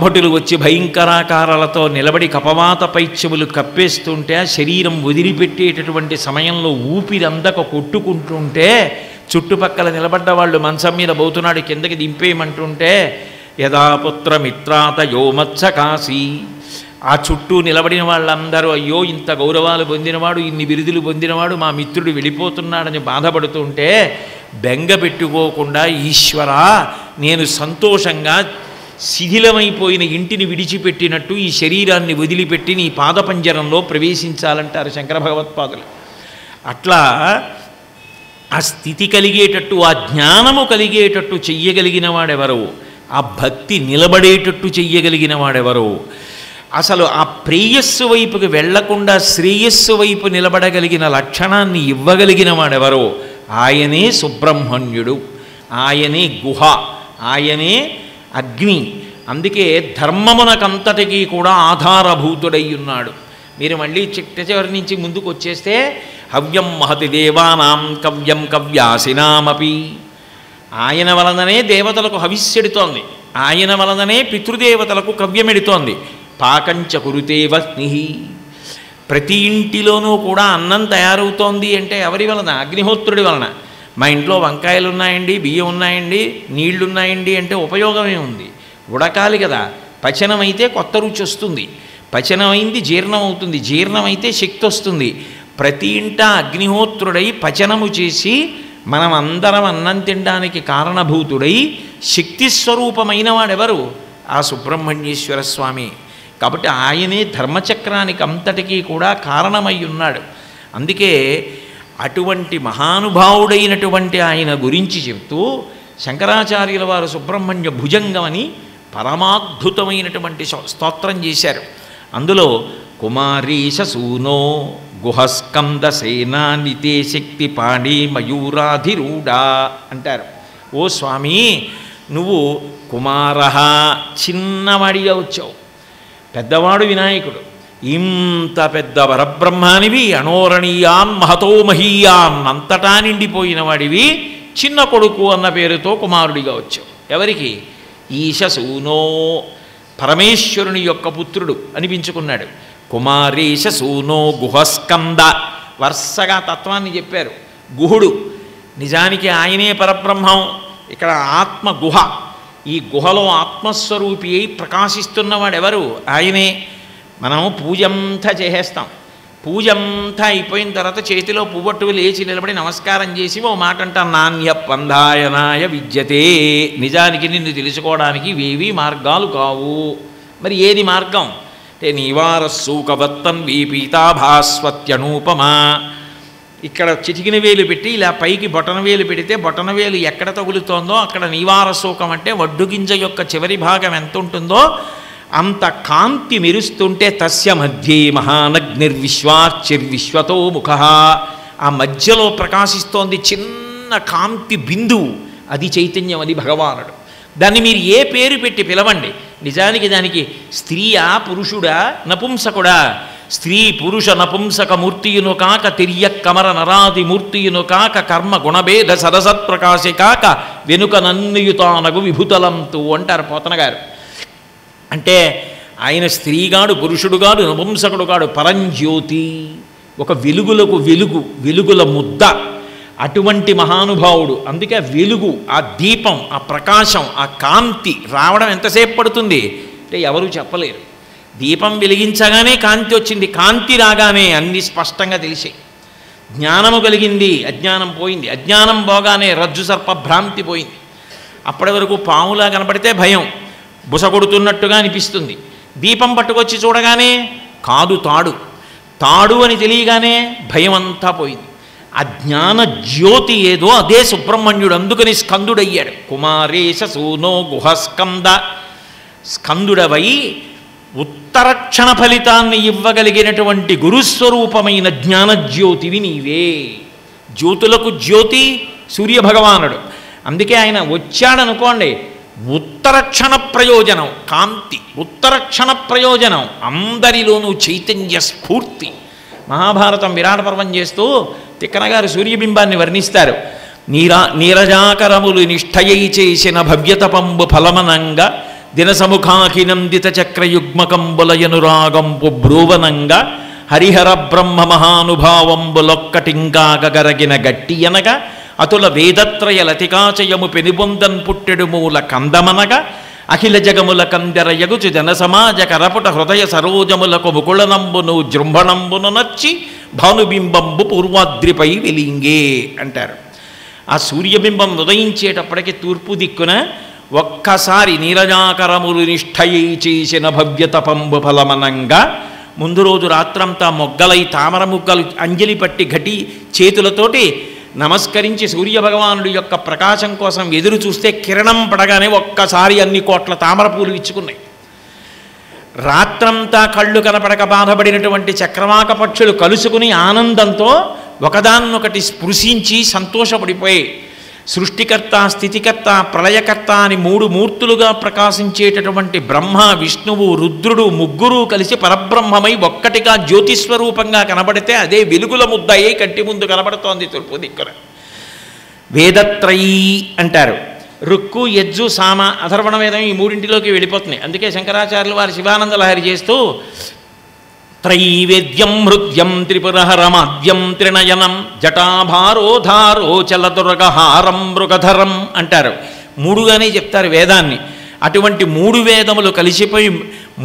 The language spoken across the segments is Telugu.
కపటులు వచ్చి భయంకరాకారాలతో నిలబడి కపవాత పైత్యములు కప్పేస్తుంటే శరీరం వదిలిపెట్టేటటువంటి సమయంలో ఊపిరందక కొట్టుకుంటుంటే చుట్టుపక్కల నిలబడ్డ వాళ్ళు మంచం మీద పోతున్నాడు కిందకి దింపేయమంటుంటే యదా పుత్రమిత్రాత యోమత్సకాసి ఆ చుట్టూ నిలబడిన వాళ్ళందరూ అయ్యో ఇంత గౌరవాలు పొందినవాడు ఇన్ని బిరుదులు పొందినవాడు మా మిత్రుడు వెళ్ళిపోతున్నాడని బాధపడుతుంటే బెంగ పెట్టుకోకుండా ఈశ్వరా నేను సంతోషంగా శిథిలమైపోయిన ఇంటిని విడిచిపెట్టినట్టు ఈ శరీరాన్ని వదిలిపెట్టి నీ పాదపంజరంలో ప్రవేశించాలంటారు శంకర భగవత్పాదులు. అట్లా ఆ స్థితి కలిగేటట్టు ఆ జ్ఞానము కలిగేటట్టు చెయ్యగలిగిన వాడెవరో, ఆ భక్తి నిలబడేటట్టు చెయ్యగలిగిన వాడెవరో, అసలు ఆ ప్రేయస్సు వైపుకి వెళ్లకుండా శ్రేయస్సు వైపు నిలబడగలిగిన లక్షణాన్ని ఇవ్వగలిగిన వాడెవరో ఆయనే సుబ్రహ్మణ్యుడు, ఆయనే గుహ, ఆయనే అగ్ని. అందుకే ధర్మమునకంతటికీ కూడా ఆధారభూతుడై ఉన్నాడు. మీరు మళ్ళీ చివరి నుంచి ముందుకు వచ్చేస్తే హవ్యం మహతి దేవానాం కవ్యం కవ్యాసినామపి, ఆయన వలననే దేవతలకు హవిస్సెడుతోంది, ఆయన వలననే పితృదేవతలకు కవ్యమెడుతోంది. పాకంచ కురుతే వహ్ని, ప్రతి ఇంటిలోనూ కూడా అన్నం తయారవుతోంది అంటే ఎవరి వలన? అగ్నిహోత్రుడి వలన. మా ఇంట్లో వంకాయలు ఉన్నాయండి, బియ్యం ఉన్నాయండి, నీళ్లు ఉన్నాయండి అంటే ఉపయోగమే ఉంది? ఉడకాలి కదా. పచనమైతే కొత్త రుచి వస్తుంది, పచనమైంది జీర్ణం అవుతుంది, జీర్ణమైతే శక్తి వస్తుంది. ప్రతి ఇంట అగ్నిహోత్రుడై పచనము చేసి మనం అందరం అన్నం తినడానికి కారణభూతుడై శక్తి స్వరూపమైన వాడెవరు? ఆ సుబ్రహ్మణ్యేశ్వర స్వామి. కాబట్టి ఆయనే ధర్మచక్రానికి అంతటికీ కూడా కారణమై ఉన్నాడు. అందుకే అటువంటి మహానుభావుడైనటువంటి ఆయన గురించి చెప్తూ శంకరాచార్యుల వారు సుబ్రహ్మణ్య భుజంగం అని పరమాద్భుతమైనటువంటి స్తోత్రం చేశారు. అందులో కుమారీశ సూనో గుహస్కంద సేనా నితే శక్తి పాణి మయూరాధిరూఢ అంటారు. ఓ స్వామి, నువ్వు కుమారః చిన్నవాడిగా వచ్చావు, పెద్దవాడు వినాయకుడు, ఇంత పెద్ద పరబ్రహ్మానివి, అనోరణీయాన్ మహతో మహీయాన్ అంతటా నిండిపోయిన వాడివి, చిన్న కొడుకు అన్న పేరుతో కుమారుడిగా వచ్చావు. ఎవరికి? ఈశసూనో, పరమేశ్వరుని యొక్క పుత్రుడు అనిపించుకున్నాడు. కుమారీశ సూనో గుహస్కంద, వరుసగా తత్వాన్ని చెప్పారు. గుహుడు నిజానికి ఆయనే పరబ్రహ్మం, ఇక్కడ ఆత్మ గుహ, ఈ గుహలో ఆత్మస్వరూపి అయి ప్రకాశిస్తున్నవాడెవరు? ఆయనే. మనం పూజంతా చేసేస్తాం, పూజంతా అయిపోయిన తర్వాత చేతిలో పువ్వొట్టు లేచి నిలబడి నమస్కారం చేసి ఓ మాట అంటాం, నాణ్య పంధాయనాయ విద్యతే. నిజానికి నిన్ను తెలుసుకోవడానికి ఇవేవి మార్గాలు కావు. మరి ఏది మార్గం అంటే నీవారస్సూకవత్తన్ వీపీతాభాస్వత్యనూపమా. ఇక్కడ చిటికిన వేలు పెట్టి ఇలా పైకి బొటన వేలు పెడితే బొటన వేలు ఎక్కడ తగులుతోందో అక్కడ నీవారశోకం అంటే వడ్డుగింజ యొక్క చివరి భాగం ఎంత ఉంటుందో అంత కాంతి మెరుస్తుంటే తస్య మధ్యే మహానగ్నిర్విశ్వార్చిర్విశ్వతో ముఖ, ఆ మధ్యలో ప్రకాశిస్తోంది చిన్న కాంతి బిందువు, అది చైతన్యం, అది భగవానుడు. దాన్ని మీరు ఏ పేరు పెట్టి పిలవండి, నిజానికి దానికి స్త్రీయా పురుషుడా నపుంసకుడా? స్త్రీ పురుష నపుంసక మూర్తియును కాక తిర్య కమర నరాది మూర్తియును కాక కర్మ గుణభేద సరసత్ప్రకాశి కాక వెనుక నన్నుయుతానగు విభుతలంతు అంటారు పోతన గారు. అంటే ఆయన స్త్రీగాడు, పురుషుడుగాడు, నపుంసకుడుగాడు, పరంజ్యోతి, ఒక వెలుగులకు వెలుగు, వెలుగుల ముద్ద, అటువంటి మహానుభావుడు. అందుకే వెలుగు, ఆ దీపం, ఆ ప్రకాశం, ఆ కాంతి రావడం ఎంతసేపు పడుతుంది అంటే ఎవరూ చెప్పలేరు. దీపం వెలిగించగానే కాంతి వచ్చింది, కాంతి రాగానే అన్నీ స్పష్టంగా తెలిసాయి. జ్ఞానము కలిగింది, అజ్ఞానం పోయింది, అజ్ఞానం పోగానే రజ్జు సర్ప భ్రాంతి పోయింది. అప్పటి వరకు పాములా కనపడితే భయం, బుసగొడుతున్నట్టుగా అనిపిస్తుంది. దీపం పట్టుకొచ్చి చూడగానే కాదు తాడు, తాడు అని తెలియగానే భయం అంతా పోయింది. ఆ జ్ఞాన జ్యోతి ఏదో అదే సుబ్రహ్మణ్యుడు. అందుకని స్కందుడయ్యాడు. కుమారేశ సూనో గుహస్కంద, స్కందుడవై ఉత్తరక్షణ ఫలితాన్ని ఇవ్వగలిగినటువంటి గురుస్వరూపమైన జ్ఞానజ్యోతివి నీవే. జ్యోతులకు జ్యోతి సూర్యభగవానుడు. అందుకే ఆయన వచ్చాడనుకోండి, ఉత్తరక్షణ ప్రయోజనం కాంతి, ఉత్తరక్షణ ప్రయోజనం, అందరిలోనూ చైతన్య స్ఫూర్తి. మహాభారతం విరాట పర్వం చేస్తూ తిక్కనగారు సూర్యబింబాన్ని వర్ణిస్తారు. నీరజాకరములు నిష్ఠయై చేసిన భవ్యతపంబు ఫలమనంగా దినసముఖాఖినందిత చక్రయుగ్మకంబులయనురాగంపు బ్రూవనంగా హరిహర బ్రహ్మ మహానుభావంబులొక్కటింగాగరగిన గట్టి అనగా అతుల వేదత్రయ లతికాచయము పెనుబొందన్ పుట్టెడు మూల కందమనగా అఖిల జగముల కందెర యగుచు జనసమాజ కరపుట హృదయ సరోజములకు ముకుళనంబును జృంభణంబును నచ్చి భానుబింబంబు పూర్వాద్రిపై వెలింగే అంటారు. ఆ సూర్యబింబం ఉదయించేటప్పటికి తూర్పు దిక్కున ఒక్కసారి నీరజాకరములు నిష్ఠయై చేసిన భవ్యతపంబు ఫలమనంగా ముందు రోజు రాత్రంతా మొగ్గలై తామర ముగ్గలు అంజలి పట్టి ఘటి చేతులతోటి నమస్కరించి సూర్యభగవానుడి యొక్క ప్రకాశం కోసం ఎదురు చూస్తే కిరణం పడగానే ఒక్కసారి అన్ని కోట్ల తామర పూలు ఇచ్చుకున్నాయి. రాత్రంతా కళ్ళు కనపడక బాధపడినటువంటి చక్రవాక పక్షులు కలుసుకుని ఆనందంతో ఒకదాన్నొకటి స్పృశించి సంతోషపడిపోయి సృష్టికర్త, స్థితికర్త, ప్రళయకర్త అని మూడు మూర్తులుగా ప్రకాశించేటటువంటి బ్రహ్మ, విష్ణువు, రుద్రుడు ముగ్గురు కలిసి పరబ్రహ్మమై ఒక్కటిగా జ్యోతిస్వరూపంగా కనబడితే అదే వెలుగుల ముద్దయ్యి కంటి ముందు కనబడుతోంది తూర్పు దిక్కున. వేదత్రయీ అంటారు. రుక్కు, యజ్జు, సామ, అథర్వణ వేదం ఈ మూడింటిలోకి వెళ్ళిపోతున్నాయి. అందుకే శంకరాచార్యులు వారి శివానంద లహరి చేస్తూ త్రైవేద్యం హృద్యం త్రిపురహరమాద్యం త్రినయనం జటాభారోధారో చలదుర్గహారం మృగధరం అంటారు. మూడుగానే చెప్తారు వేదాన్ని. అటువంటి మూడు వేదములు కలిసిపోయి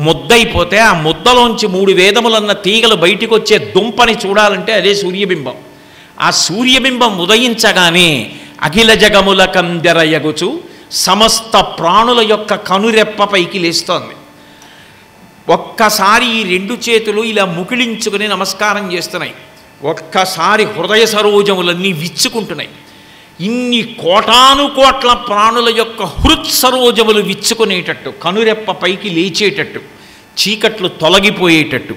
ముద్దయిపోతే ఆ ముద్దలోంచి మూడు వేదములన్న తీగలు బయటికి వచ్చే దుంపని చూడాలంటే అదే సూర్యబింబం. ఆ సూర్యబింబం ఉదయించగానే అఖిల జగముల కందెరయగుచు సమస్త ప్రాణుల యొక్క కనురెప్ప పైకి లేస్తోంది. ఒక్కసారి ఈ రెండు చేతులు ఇలా ముకిళించుకుని నమస్కారం చేస్తున్నాయి. ఒక్కసారి హృదయ సరోజములన్నీ విచ్చుకుంటున్నాయి. ఇన్ని కోటాను కోట్ల ప్రాణుల యొక్క హృత్సరోజములు విచ్చుకునేటట్టు, కనురెప్ప పైకి లేచేటట్టు, చీకట్లు తొలగిపోయేటట్టు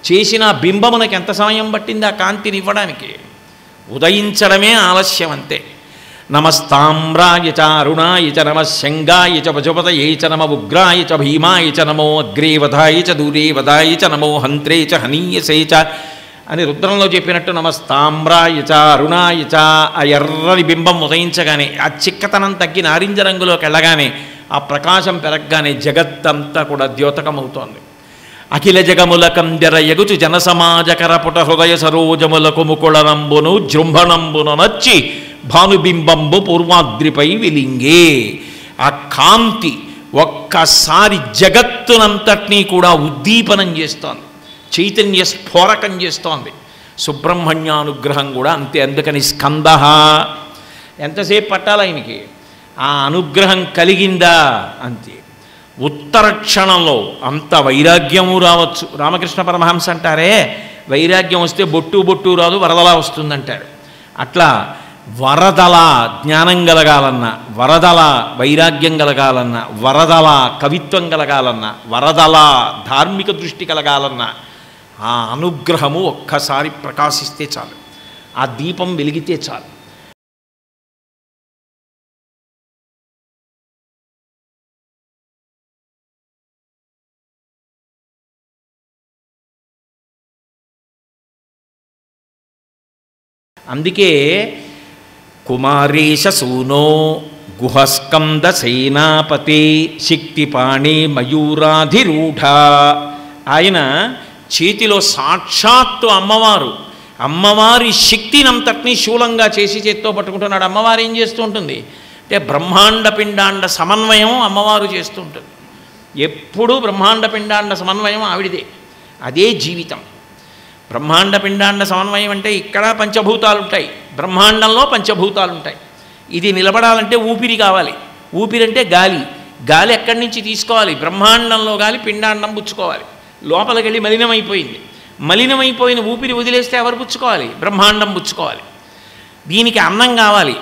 చేసిన బింబమునకు ఎంత సమయం పట్టింది ఆ కాంతిని ఇవ్వడానికి? ఉదయించడమే ఆలస్యం అంతే. నమస్తామ్రాయ చ అరుణాయ చ నమ శంగాయ చ పశుపతయే చ నమ ఉగ్రాయ చ భీమాయ చ నమో అగ్రే వధాయ చ దూరే వధాయ చ నమో హంత్రే చ హనీయసే చ అని రుద్రంలో చెప్పినట్టు నమస్తామ్రాయ చ అరుణాయ చ ఆ ఎర్రని బింబం ఉదయించగానే ఆ చిక్కతనం తగ్గి నారింజ రంగులోకి వెళ్ళగానే ఆ ప్రకాశం పెరగగానే జగత్తంతా కూడా ద్యోతకమవుతోంది. అఖిల జగముల కందెర యగుచు జనసమాజకరపుట హృదయ సరోజములకు ముకుళనంబును జృంభణంబును నచ్చి భానుబింబంబు పూర్వాద్రిపై వెలింగే. ఆ కాంతి ఒక్కసారి జగత్తునంతటినీ కూడా ఉద్దీపనం చేస్తోంది, చైతన్య స్ఫోరకం చేస్తోంది. సుబ్రహ్మణ్యానుగ్రహం కూడా అంతే. అందుకని స్కంద ఎంతసేపు పట్టాలి ఆయనకి? ఆ అనుగ్రహం కలిగిందా అంతే. ఉత్తర క్షణంలో అంత వైరాగ్యము రావచ్చు. రామకృష్ణ పరమహంస అంటారే, వైరాగ్యం వస్తే బొట్టు బొట్టు రాదు, వరదలా వస్తుందంటారు. అట్లా వరదల జ్ఞానం కలగాలన్నా, వరదల వైరాగ్యం కలగాలన్నా, వరదల కవిత్వం కలగాలన్నా, వరదల ధార్మిక దృష్టి కలగాలన్నా ఆ అనుగ్రహము ఒక్కసారి ప్రకాశిస్తే చాలు, ఆ దీపం వెలిగితే చాలు. అందుకే కుమారేశ సూనో గుహస్కంద సేనాపతే శక్తిపాణి మయూరాధిరూఢ. ఆయన చేతిలో సాక్షాత్తు అమ్మవారి శక్తినంతటినీ శూలంగా చేసి చేత్తో పట్టుకుంటున్నాడు. అమ్మవారు ఏం చేస్తూ ఉంటుంది అంటే బ్రహ్మాండ పిండాండ సమన్వయం అమ్మవారు చేస్తూ ఉంటుంది. ఎప్పుడూ బ్రహ్మాండ పిండాండ సమన్వయం ఆవిడిదే, అదే జీవితం. బ్రహ్మాండ పిండాండ సమన్వయం అంటే ఇక్కడ పంచభూతాలు ఉంటాయి, బ్రహ్మాండంలో పంచభూతాలు ఉంటాయి. ఇది నిలబడాలంటే ఊపిరి కావాలి. ఊపిరి అంటే గాలి. గాలి ఎక్కడి నుంచి తీసుకోవాలి? బ్రహ్మాండంలో గాలి పిండాండం పుచ్చుకోవాలి. లోపలికి వెళ్ళి మలినమైపోయింది. మలినమైపోయిన ఊపిరి వదిలేస్తే ఎవరు పుచ్చుకోవాలి? బ్రహ్మాండం పుచ్చుకోవాలి. దీనికి అన్నం కావాలి.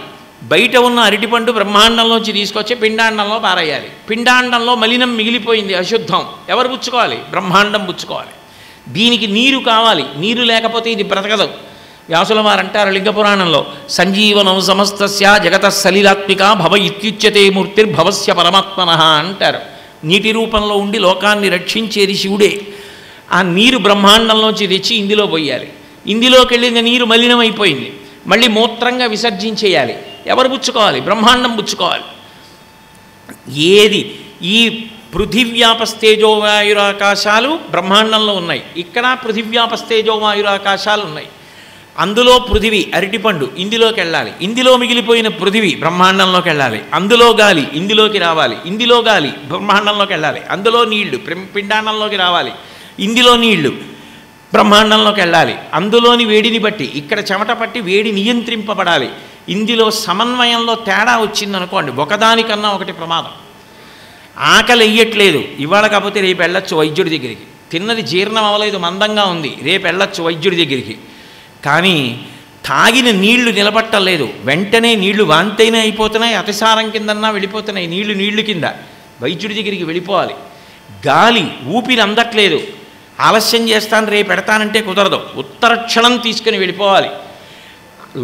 బయట ఉన్న అరటిపండు బ్రహ్మాండంలోంచి తీసుకొచ్చి పిండాండంలో పారేయాలి. పిండాండంలో మలినం మిగిలిపోయింది, అశుద్ధం, ఎవరు పుచ్చుకోవాలి? బ్రహ్మాండం పుచ్చుకోవాలి. దీనికి నీరు కావాలి. నీరు లేకపోతే ఇది బ్రతకదు. వ్యాసుల వారు అంటారు లింగపురాణంలో, సంజీవనం సమస్తస్య జగత సలిలాత్మిక భవ ఇత్యుచ్యతే మూర్తిర్భవస్య పరమాత్మనః అంటారు. నీటి రూపంలో ఉండి లోకాన్ని రక్షించేది శివుడే. ఆ నీరు బ్రహ్మాండంలోంచి తెచ్చి ఇందులో పోయాలి. ఇందులోకి వెళ్ళిన నీరు మలినమైపోయింది, మళ్ళీ మూత్రంగా విసర్జించేయాలి. ఎవరు పుచ్చుకోవాలి? బ్రహ్మాండం పుచ్చుకోవాలి. ఏది ఈ పృథివ్యాపస్తేజోవాయురాకాశాలు బ్రహ్మాండంలో ఉన్నాయి. ఇక్కడ పృథివ్యాపస్తేజోవాయురాకాశాలు ఉన్నాయి. అందులో పృథివీ అరటిపండు ఇందులోకి వెళ్ళాలి, ఇందులో మిగిలిపోయిన పృథివీ బ్రహ్మాండంలోకి వెళ్ళాలి, అందులో గాలి ఇందులోకి రావాలి, ఇందులో గాలి బ్రహ్మాండంలోకి వెళ్ళాలి, అందులో నీళ్లు పిండాండంలోకి రావాలి, ఇందులో నీళ్లు బ్రహ్మాండంలోకి వెళ్ళాలి, అందులోని వేడిని బట్టి ఇక్కడ చెమట పట్టి వేడి నియంత్రింపబడాలి. ఇందులో సమన్వయంలో తేడా వచ్చిందనుకోండి, ఒకదానికన్నా ఒకటి ప్రమాదం. ఆకలి వెయ్యట్లేదు, ఇవాళ కాకపోతే రేపు వెళ్ళొచ్చు వైద్యుడి దగ్గరికి. తిన్నది జీర్ణం అవ్వలేదు, మందంగా ఉంది, రేపు వెళ్ళొచ్చు వైద్యుడి దగ్గరికి. కానీ తాగిన నీళ్లు నిలబట్టలేదు, వెంటనే నీళ్లు వాంతైనా అయిపోతున్నాయి, అతిసారం కిందన్నా వెళ్ళిపోతున్నాయి, నీళ్లు కింద వైద్యుడి దగ్గరికి వెళ్ళిపోవాలి. గాలి ఊపిరి అందట్లేదు, ఆలస్యం చేస్తాను రేపు పెడతానంటే కుదరదు, ఉత్తర క్షణం తీసుకుని వెళ్ళిపోవాలి.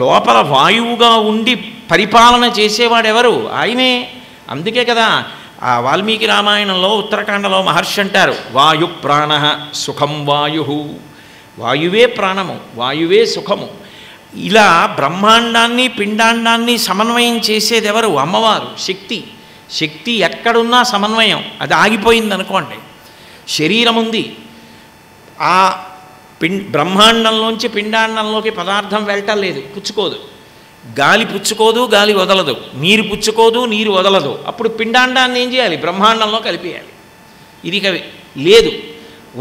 లోపల వాయువుగా ఉండి పరిపాలన చేసేవాడెవరు? ఆయనే. అందుకే కదా ఆ వాల్మీకి రామాయణంలో ఉత్తరాఖండలో మహర్షి అంటారు, వాయు ప్రాణ సుఖం వాయు, వాయువే ప్రాణము, వాయువే సుఖము. ఇలా బ్రహ్మాండాన్ని పిండాండాన్ని సమన్వయం చేసేదెవరు? అమ్మవారు, శక్తి. శక్తి ఎక్కడున్నా సమన్వయం, అది ఆగిపోయింది అనుకోండి. శరీరం ఉంది, ఆ బ్రహ్మాండంలోంచి పిండాండంలోకి పదార్థం వెళ్ళటం లేదు, పుచ్చుకోదు. గాలి పుచ్చుకోదు, గాలి వదలదు, నీరు పుచ్చుకోదు, నీరు వదలదు. అప్పుడు పిండాండాన్ని ఏం చేయాలి? బ్రహ్మాండంలో కలిపేయాలి. ఇది లేదు,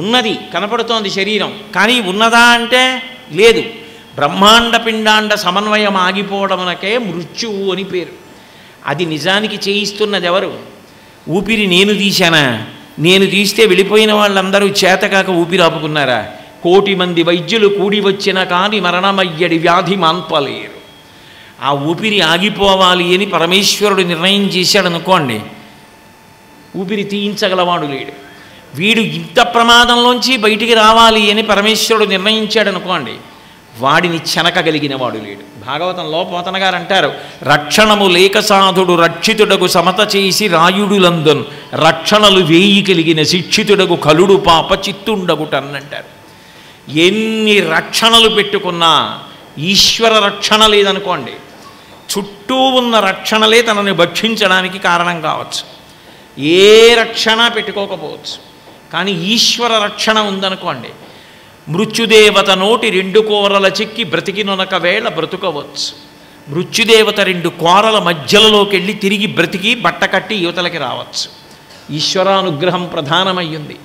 ఉన్నది కనపడుతోంది శరీరం, కానీ ఉన్నదా అంటే లేదు. బ్రహ్మాండ పిండాండ సమన్వయం ఆగిపోవడమునకే మృత్యువు అని పేరు. అది నిజానికి చేయిస్తున్నది ఎవరు? ఊపిరి నేను తీశానా? నేను తీస్తే వెళ్ళిపోయిన వాళ్ళందరూ చేతకాక ఊపిరి ఆపుకున్నారా? 1,000,000 మంది వైద్యులు కూడి వచ్చిన కానీ మరణమయ్యడి వ్యాధి మాన్పలేరు. ఆ ఊపిరి ఆగిపోవాలి అని పరమేశ్వరుడు నిర్ణయం చేశాడనుకోండి, ఊపిరి తీయించగలవాడు లేడు. వీడు ఇంత ప్రమాదంలోంచి బయటికి రావాలి అని పరమేశ్వరుడు నిర్ణయించాడనుకోండి, వాడిని చెనకగలిగిన వాడు లేడు. భాగవతంలో పోతన గారు అంటారు, రక్షణము లేక సాధుడు రక్షితుడకు సమత చేసి రాయుడులందన్ రక్షణలు వేయి కలిగిన శిక్షితుడకు కలుడు పాప చిత్తుండగుటన్నంటారు. ఎన్ని రక్షణలు పెట్టుకున్నా ఈశ్వర రక్షణ లేదనుకోండి, చుట్టూ ఉన్న రక్షణలే తనని భక్షించడానికి కారణం కావచ్చు. ఏ రక్షణ పెట్టుకోకపోవచ్చు, కానీ ఈశ్వర రక్షణ ఉందనుకోండి, మృత్యుదేవత నోటి 2 కోరల చిక్కి బ్రతికినొనక వేళ బ్రతుకవచ్చు. మృత్యుదేవత 2 కోరల మధ్యలలోకి వెళ్ళి తిరిగి బ్రతికి బట్ట కట్టి యువతలకి రావచ్చు. ఈశ్వరానుగ్రహం ప్రధానమయ్యింది.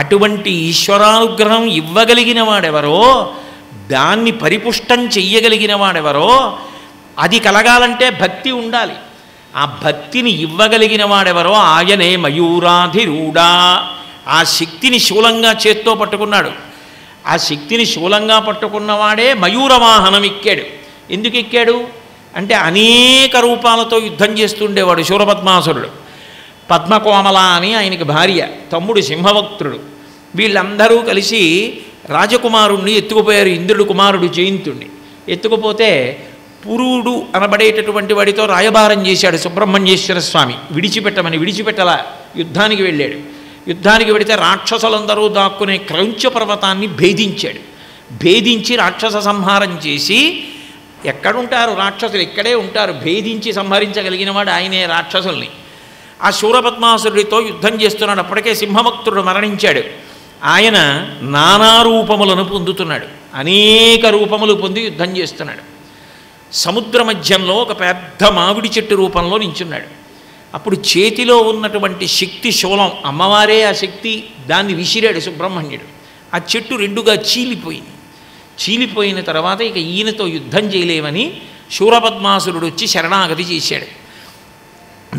అటువంటి ఈశ్వరానుగ్రహం ఇవ్వగలిగిన వాడెవరో, దాన్ని పరిపుష్టం చెయ్యగలిగిన వాడెవరో, అది కలగాలంటే భక్తి ఉండాలి. ఆ భక్తిని ఇవ్వగలిగిన వాడెవరో ఆయనే మయూరాధిరూఢా. ఆ శక్తిని శూలంగా చేత్తో పట్టుకున్నాడు. ఆ శక్తిని శూలంగా పట్టుకున్నవాడే మయూరవాహనం ఎక్కాడు. ఎందుకు ఎక్కాడు అంటే, అనేక రూపాలతో యుద్ధం చేస్తుండేవాడు శూరపద్మాసురుడు. పద్మకోమల అని ఆయనకి భార్య, తమ్ముడు సింహవక్త్రుడు. వీళ్ళందరూ కలిసి రాజకుమారుణ్ణి ఎత్తుకుపోయారు, ఇంద్రుడు కుమారుడు జయంతుణ్ణి. ఎత్తుకుపోతే పురుడు అనబడేటటువంటి వాడితో రాయబారం చేశాడు సుబ్రహ్మణ్యేశ్వర స్వామి. విడిచిపెట్టలా, యుద్ధానికి వెళ్ళాడు. యుద్ధానికి వెడితే రాక్షసులందరూ దాక్కునే క్రౌంచ పర్వతాన్ని భేదించాడు. భేదించి రాక్షస సంహారం చేసి, ఎక్కడుంటారు రాక్షసులు? ఇక్కడే ఉంటారు. భేదించి సంహరించగలిగిన వాడు ఆయనే రాక్షసుల్ని. ఆ శూరపద్మాసురుడితో యుద్ధం చేస్తున్నాడు. అప్పటికే సింహభక్తుడు మరణించాడు. ఆయన నానా రూపములను పొందుతున్నాడు, అనేక రూపములు పొంది యుద్ధం చేస్తున్నాడు. సముద్ర మధ్యంలో ఒక పెద్ద మామిడి చెట్టు రూపంలో నించున్నాడు. అప్పుడు చేతిలో ఉన్నటువంటి శక్తి శూలం, అమ్మవారే ఆ శక్తి, దాన్ని విసిరాడు సుబ్రహ్మణ్యుడు. ఆ చెట్టు 2గా చీలిపోయింది. చీలిపోయిన తర్వాత ఇక ఈయనతో యుద్ధం చేయలేమని శూరపద్మాసురుడు వచ్చి శరణాగతి చేశాడు.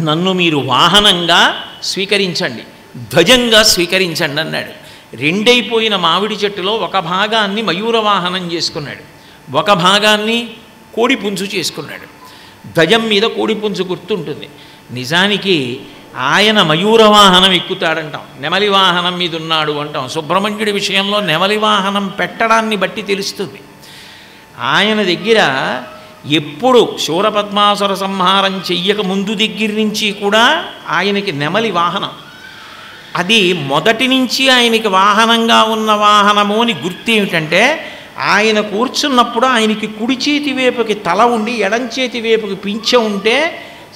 నన్ను మీరు వాహనంగా స్వీకరించండి, ధ్వజంగా స్వీకరించండి అన్నాడు. 2 అయిపోయిన మామిడి చెట్టులో ఒక భాగాన్ని మయూర వాహనం చేసుకున్నాడు, ఒక భాగాన్ని కోడిపుంజు చేసుకున్నాడు. ధ్వజం మీద కోడిపుంజు గుర్తుంటుంది. నిజానికి ఆయన మయూర వాహనం ఎక్కుతాడంటాం, నెమలి వాహనం మీద ఉన్నాడు అంటాం. సుబ్రహ్మణ్యుడి విషయంలో నెమలి వాహనం పెట్టడాన్ని బట్టి తెలుస్తుంది. ఆయన దగ్గర ఎప్పుడు శూరపద్మాసుర సంహారం చెయ్యక ముందు దగ్గర నుంచి కూడా ఆయనకి నెమలి వాహనం. అది మొదటి నుంచి ఆయనకి వాహనంగా ఉన్న వాహనము అని గుర్తు ఏమిటంటే, ఆయన కూర్చున్నప్పుడు ఆయనకి కుడి చేతి వైపుకి తల ఉండి ఎడం చేతి వైపుకి పింఛ ఉంటే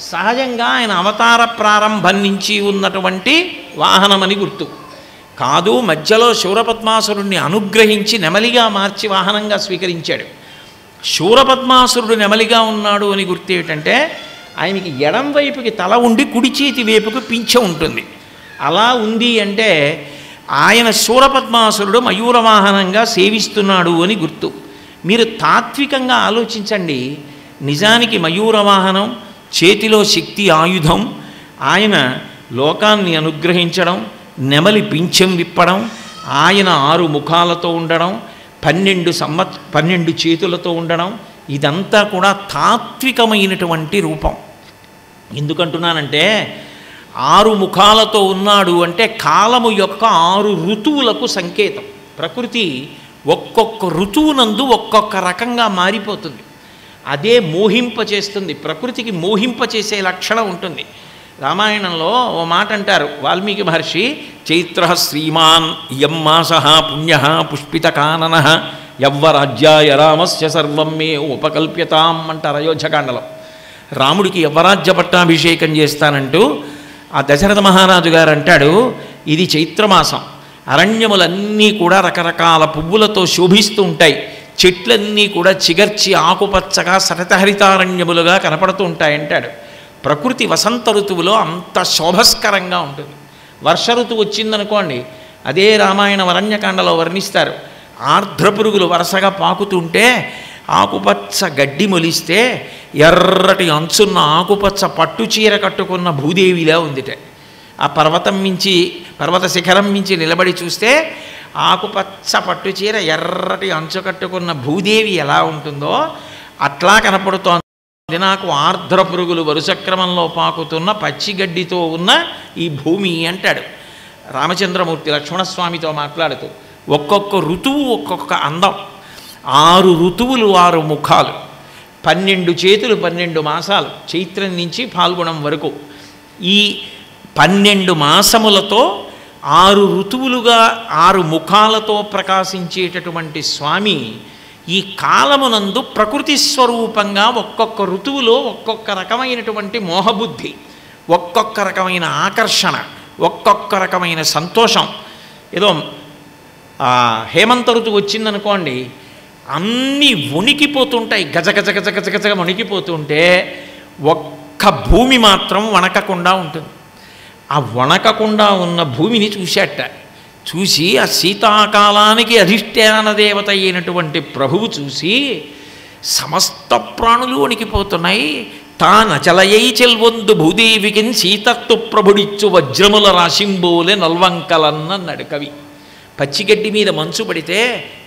సహజంగా ఆయన అవతార ప్రారంభం నుంచి ఉన్నటువంటి వాహనమని గుర్తు కాదు. మధ్యలో శూరపద్మాసురుణ్ణి అనుగ్రహించి నెమలిగా మార్చి వాహనంగా స్వీకరించాడు. శూరపద్మాసురుడు నెమలిగా ఉన్నాడు అని గుర్తు ఏమిటంటే ఆయనకి ఎడం వైపుకి తల ఉండి కుడి చేతి వైపుకి పింఛ ఉంటుంది. అలా ఉంది అంటే ఆయన శూరపద్మాసురుడు మయూరవాహనంగా సేవిస్తున్నాడు అని గుర్తు. మీరు తాత్వికంగా ఆలోచించండి. నిజానికి మయూరవాహనం, చేతిలో శక్తి ఆయుధం, ఆయన లోకాన్ని అనుగ్రహించడం, నెమలి పింఛం విప్పడం, ఆయన 6 ముఖాలతో ఉండడం, 12 చేతులతో ఉండడం, ఇదంతా కూడా తాత్వికమైనటువంటి రూపం. ఎందుకంటున్నానంటే 6 ముఖాలతో ఉన్నాడు అంటే కాలము యొక్క 6 ఋతువులకు సంకేతం. ప్రకృతి ఒక్కొక్క ఋతువునందు ఒక్కొక్క రకంగా మారిపోతుంది. అదే మోహింపచేస్తుంది. ప్రకృతికి మోహింపచేసే లక్షణం ఉంటుంది. రామాయణంలో ఓ మాట అంటారు వాల్మీకి మహర్షి, చైత్ర శ్రీమాన్ ఇయం మాస పుణ్య పుష్పితకానన యవ్వరాజ్యాయ రామస్య సర్వం మే ఉపకల్ప్యతాం అంటారు అయోధ్యకాండలో. రాముడికి యవ్వరాజ్య పట్టాభిషేకం చేస్తానంటూ ఆ దశరథ మహారాజు గారు అంటాడు, ఇది చైత్రమాసం, అరణ్యములన్నీ కూడా రకరకాల పువ్వులతో శోభిస్తూ ఉంటాయి, చెట్లన్నీ కూడా చిగర్చి ఆకుపచ్చగా సతతహరితారణ్యములుగా కనపడుతూ ఉంటాయంటాడు. ప్రకృతి వసంత ఋతువులో అంత శోభస్కరంగా ఉంటుంది. వర్ష ఋతువు వచ్చిందనుకోండి, అదే రామాయణ అరణ్యకాండలో వర్ణిస్తారు. ఆర్ద్రపురుగులు వరుసగా పాకుతుంటే ఆకుపచ్చ గడ్డి మొలిస్తే ఎర్రటి అంచున్న ఆకుపచ్చ పట్టు చీర కట్టుకున్న భూదేవిలా ఉందిట. ఆ పర్వత శిఖరం మించి నిలబడి చూస్తే ఆకుపచ్చ పట్టు చీర ఎర్రటి అంచు కట్టుకున్న భూదేవి ఎలా ఉంటుందో అట్లా కనపడుతోంది నాకు ఆర్ద్ర పురుగులు వరుసక్రమంలో పాకుతున్న పచ్చిగడ్డితో ఉన్న ఈ భూమి అంటాడు రామచంద్రమూర్తి లక్ష్మణస్వామితో మాట్లాడుతూ. ఒక్కొక్క ఋతువు ఒక్కొక్క అందం. 6 ఋతువులు 6 ముఖాలు, 12 చేతులు 12 మాసాలు, చైత్రం నుంచి ఫాల్గుణం వరకు. ఈ 12 మాసములతో 6 ఋతువులుగా 6 ముఖాలతో ప్రకాశించేటటువంటి స్వామి ఈ కాలమునందు ప్రకృతి స్వరూపంగా ఒక్కొక్క ఋతువులో ఒక్కొక్క రకమైనటువంటి మోహబుద్ధి, ఒక్కొక్క రకమైన ఆకర్షణ, ఒక్కొక్క రకమైన సంతోషం. ఏదో హేమంత ఋతువు వచ్చిందనుకోండి, అన్నీ వణికిపోతుంటాయి, గజగజ గజ గజ గజగా వణికిపోతుంటే ఒక్క భూమి మాత్రం వణకకుండా ఉంటుంది. ఆ వణకకుండా ఉన్న భూమిని చూశాట. చూసి ఆ శీతాకాలానికి అధిష్టాన దేవత అయినటువంటి ప్రభువు చూసి సమస్త ప్రాణులు వణికిపోతున్నాయి. తానచలయై చెల్వొందు భూదేవికిన్ సీతత్తు ప్రభుడిచ్చు వజ్రముల రాశింబోలే నల్వంకలన్నన్నాడు కవి. పచ్చిగడ్డి మీద మంచు పడితే,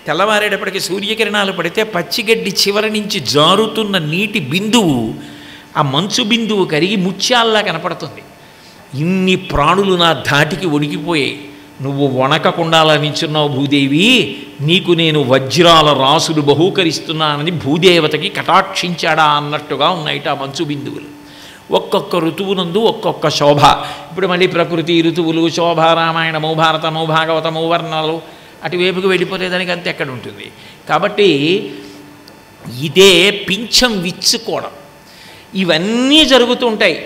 తెల్లవారేటప్పటికి సూర్యకిరణాలు పడితే పచ్చిగడ్డి చివరి నుంచి జారుతున్న నీటి బిందువు, ఆ మంచు బిందువు కరిగి ముత్యాల్లా కనపడుతుంది. ఇన్ని ప్రాణులు నా ధాటికి వణికిపోయాయి. నువ్వు వణకకుండా నించున్నావు భూదేవి, నీకు నేను వజ్రాల రాసులు బహూకరిస్తున్నానని భూదేవతకి కటాక్షించాడా అన్నట్టుగా ఉన్నాయిట ఆ మంచు బిందువులు. ఒక్కొక్క ఋతువునందు ఒక్కొక్క శోభ. ఇప్పుడు మళ్ళీ ప్రకృతి ఋతువులు, శోభ, రామాయణము, భారతము, భాగవతము, వర్ణాలు అటువైపుకి వెళ్ళిపోతే దానికి అంతే ఎక్కడ ఉంటుంది. కాబట్టి ఇదే పింఛం విచ్చుకోవడం, ఇవన్నీ జరుగుతుంటాయి.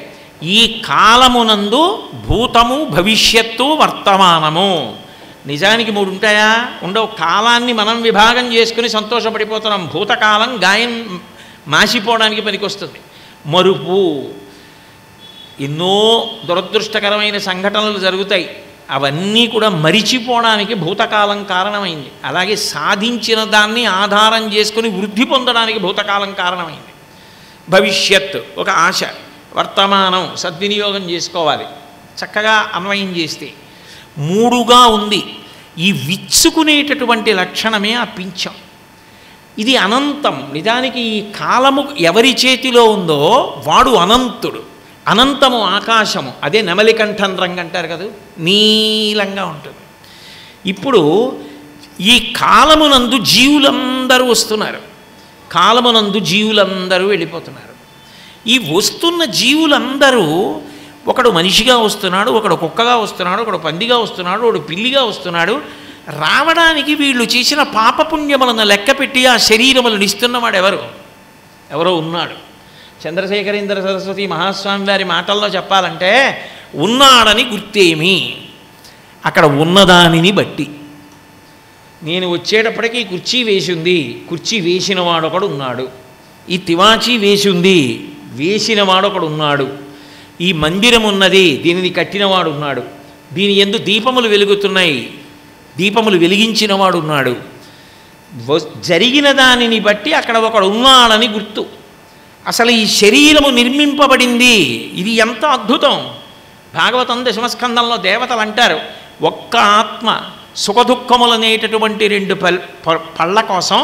ఈ కాలమునందు భూతము, భవిష్యత్తు, వర్తమానము. నిజానికి 3 ఉంటాయా? ఉండవు. కాలాన్ని మనం విభాగం చేసుకుని సంతోషపడిపోతున్నాం. భూతకాలం గాయం మాసిపోవడానికి పనికొస్తుంది. మరుపు, ఎన్నో దురదృష్టకరమైన సంఘటనలు జరుగుతాయి, అవన్నీ కూడా మరిచిపోవడానికి భూతకాలం కారణమైంది. అలాగే సాధించిన దాన్ని ఆధారం చేసుకుని వృద్ధి పొందడానికి భూతకాలం కారణమైంది. భవిష్యత్ ఒక ఆశ, వర్తమానం సద్వినియోగం చేసుకోవాలి, చక్కగా అన్వయం చేస్తే 3గా ఉంది. ఈ విచ్చుకునేటటువంటి లక్షణమే ఆ పింఛం. ఇది అనంతం. నిజానికి ఈ కాలము ఎవరి చేతిలో ఉందో వాడు అనంతుడు. అనంతము ఆకాశము, అదే నెమలికంఠం రంగు అంటారు కదా, నీలంగా ఉంటుంది. ఇప్పుడు ఈ కాలమునందు జీవులందరూ వస్తున్నారు, కాలమునందు జీవులందరూ వెళ్ళిపోతున్నారు. ఈ వస్తున్న జీవులందరూ, ఒకడు మనిషిగా వస్తున్నాడు, ఒకడు కుక్కగా వస్తున్నాడు, ఒకడు పందిగా వస్తున్నాడు, ఒకడు పిల్లిగా వస్తున్నాడు. రావడానికి వీళ్ళు చేసిన పాపపుణ్యములను లెక్కపెట్టి ఆ శరీరములను ఇస్తున్నవాడు ఎవరో ఉన్నాడు. చంద్రశేఖరేంద్ర సరస్వతి మహాస్వామి వారి మాటల్లో చెప్పాలంటే ఉన్నాడని గుర్తేమి. అక్కడ ఉన్నదానిని బట్టి. నేను వచ్చేటప్పటికీ కుర్చీ వేసింది, కుర్చీ వేసిన వాడొకడు ఉన్నాడు. ఈ తివాచీ వేసింది, వేసిన వాడొకడు ఉన్నాడు. ఈ మందిరం ఉన్నది, దీనిని కట్టినవాడు ఉన్నాడు. దీని యందు దీపములు వెలుగుతున్నాయి, దీపములు వెలిగించిన వాడు ఉన్నాడు. జరిగిన దానిని బట్టి అక్కడ ఒకడు ఉన్నాడని గుర్తు. అసలు ఈ శరీరము నిర్మింపబడింది, ఇది ఎంత అద్భుతం! భాగవతం దశమస్కందంలో దేవతలు అంటారు, ఒక్క ఆత్మ సుఖదుఖములనేటటువంటి 2 పళ్ళ కోసం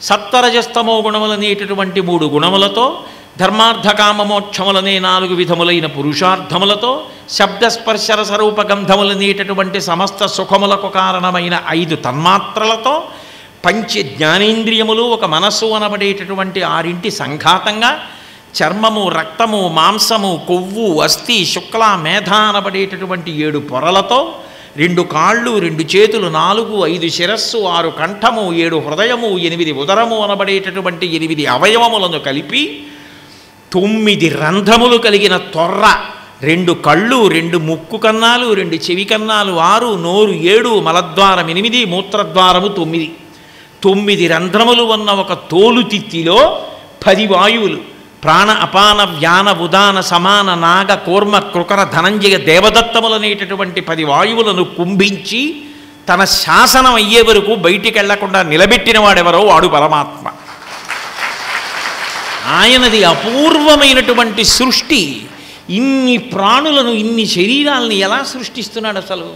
సత్వరజస్తమో గుణములనేటటువంటి 3 గుణములతో, ధర్మార్థకామమోక్షములనే 4 విధములైన పురుషార్థములతో, శబ్దస్పర్శరసరూపగంధములనేటటువంటి సమస్త సుఖములకు కారణమైన 5 తన్మాత్రలతో, పంచ జ్ఞానేంద్రియములు, ఒక మనస్సు అనబడేటటువంటి 6 సంఘాతంగా, చర్మము, రక్తము, మాంసము, కొవ్వు, అస్థి, శుక్ల, మేధ అనబడేటటువంటి 7 పొరలతో, 2 కాళ్ళు, 2 చేతులు, 4, 5 శిరస్సు, 6 కంఠము, 7 హృదయము, 8 ఉదరము అనబడేటటువంటి 8 అవయవములను కలిపి 9 రంధ్రములు కలిగిన తొర్ర, 2 కళ్ళు, 2 ముక్కు కన్నాలు, 2 చెవి కన్నాలు, 6 నోరు, 7 మలద్వారం, 8 మూత్రద్వారము, 9 రంధ్రములు ఉన్న ఒక తోలుతిత్తిలో 10 వాయువులు, ప్రాణ, అపాన, వ్యాన, ఉదాన, సమాన, నాగ, కూర్మ, కృకర, ధనంజయ, దేవదత్తములనేటటువంటి 10 వాయువులను కుంభించి తన శాసనం అయ్యే వరకు బయటికి వెళ్లకుండా నిలబెట్టిన వాడెవరో వాడు పరమాత్మ. ఆయనది అపూర్వమైనటువంటి సృష్టి. ఇన్ని ప్రాణులను, ఇన్ని శరీరాలను ఎలా సృష్టిస్తున్నాడు అసలు?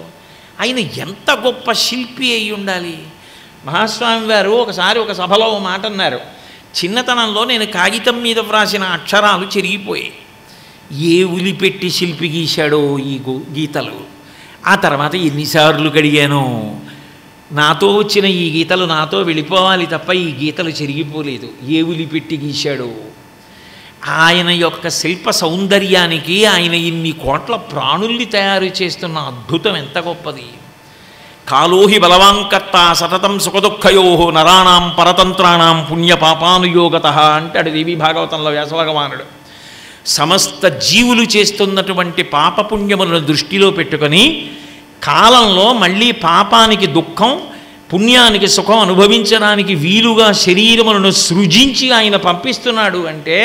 ఆయన ఎంత గొప్ప శిల్పి అయి ఉండాలి. మహాస్వామి వారు ఒకసారి ఒక సభలో ఓ మాట అన్నారు, చిన్నతనంలో నేను కాగితం మీద వ్రాసిన అక్షరాలు చెరిగిపోయాయి. ఏ ఉలిపెట్టి శిల్పి గీశాడో ఈ గీతలు. ఆ తర్వాత ఎన్నిసార్లు కడిగానో. నాతో వచ్చిన ఈ గీతలు నాతో వెళ్ళిపోవాలి తప్ప ఈ గీతలు చెరిగిపోలేదు. ఏ ఉలిపెట్టి గీశాడో. ఆయన యొక్క శిల్ప సౌందర్యానికి ఆయన ఇన్ని కోట్ల ప్రాణుల్ని తయారు చేస్తున్న అద్భుతం ఎంత గొప్పది. కాలోహి బలవాంకర్త సతతం సుఖదుఃఖయో నరాణం పరతంత్రాణం పుణ్యపాపానుయోగత అంటాడు దేవీ భాగవతంలో వ్యాసభగవానుడు. సమస్త జీవులు చేస్తున్నటువంటి పాపపుణ్యములను దృష్టిలో పెట్టుకొని కాలంలో మళ్ళీ పాపానికి దుఃఖం, పుణ్యానికి సుఖం అనుభవించడానికి వీలుగా శరీరములను సృజించి ఆయన పంపిస్తున్నాడు అంటే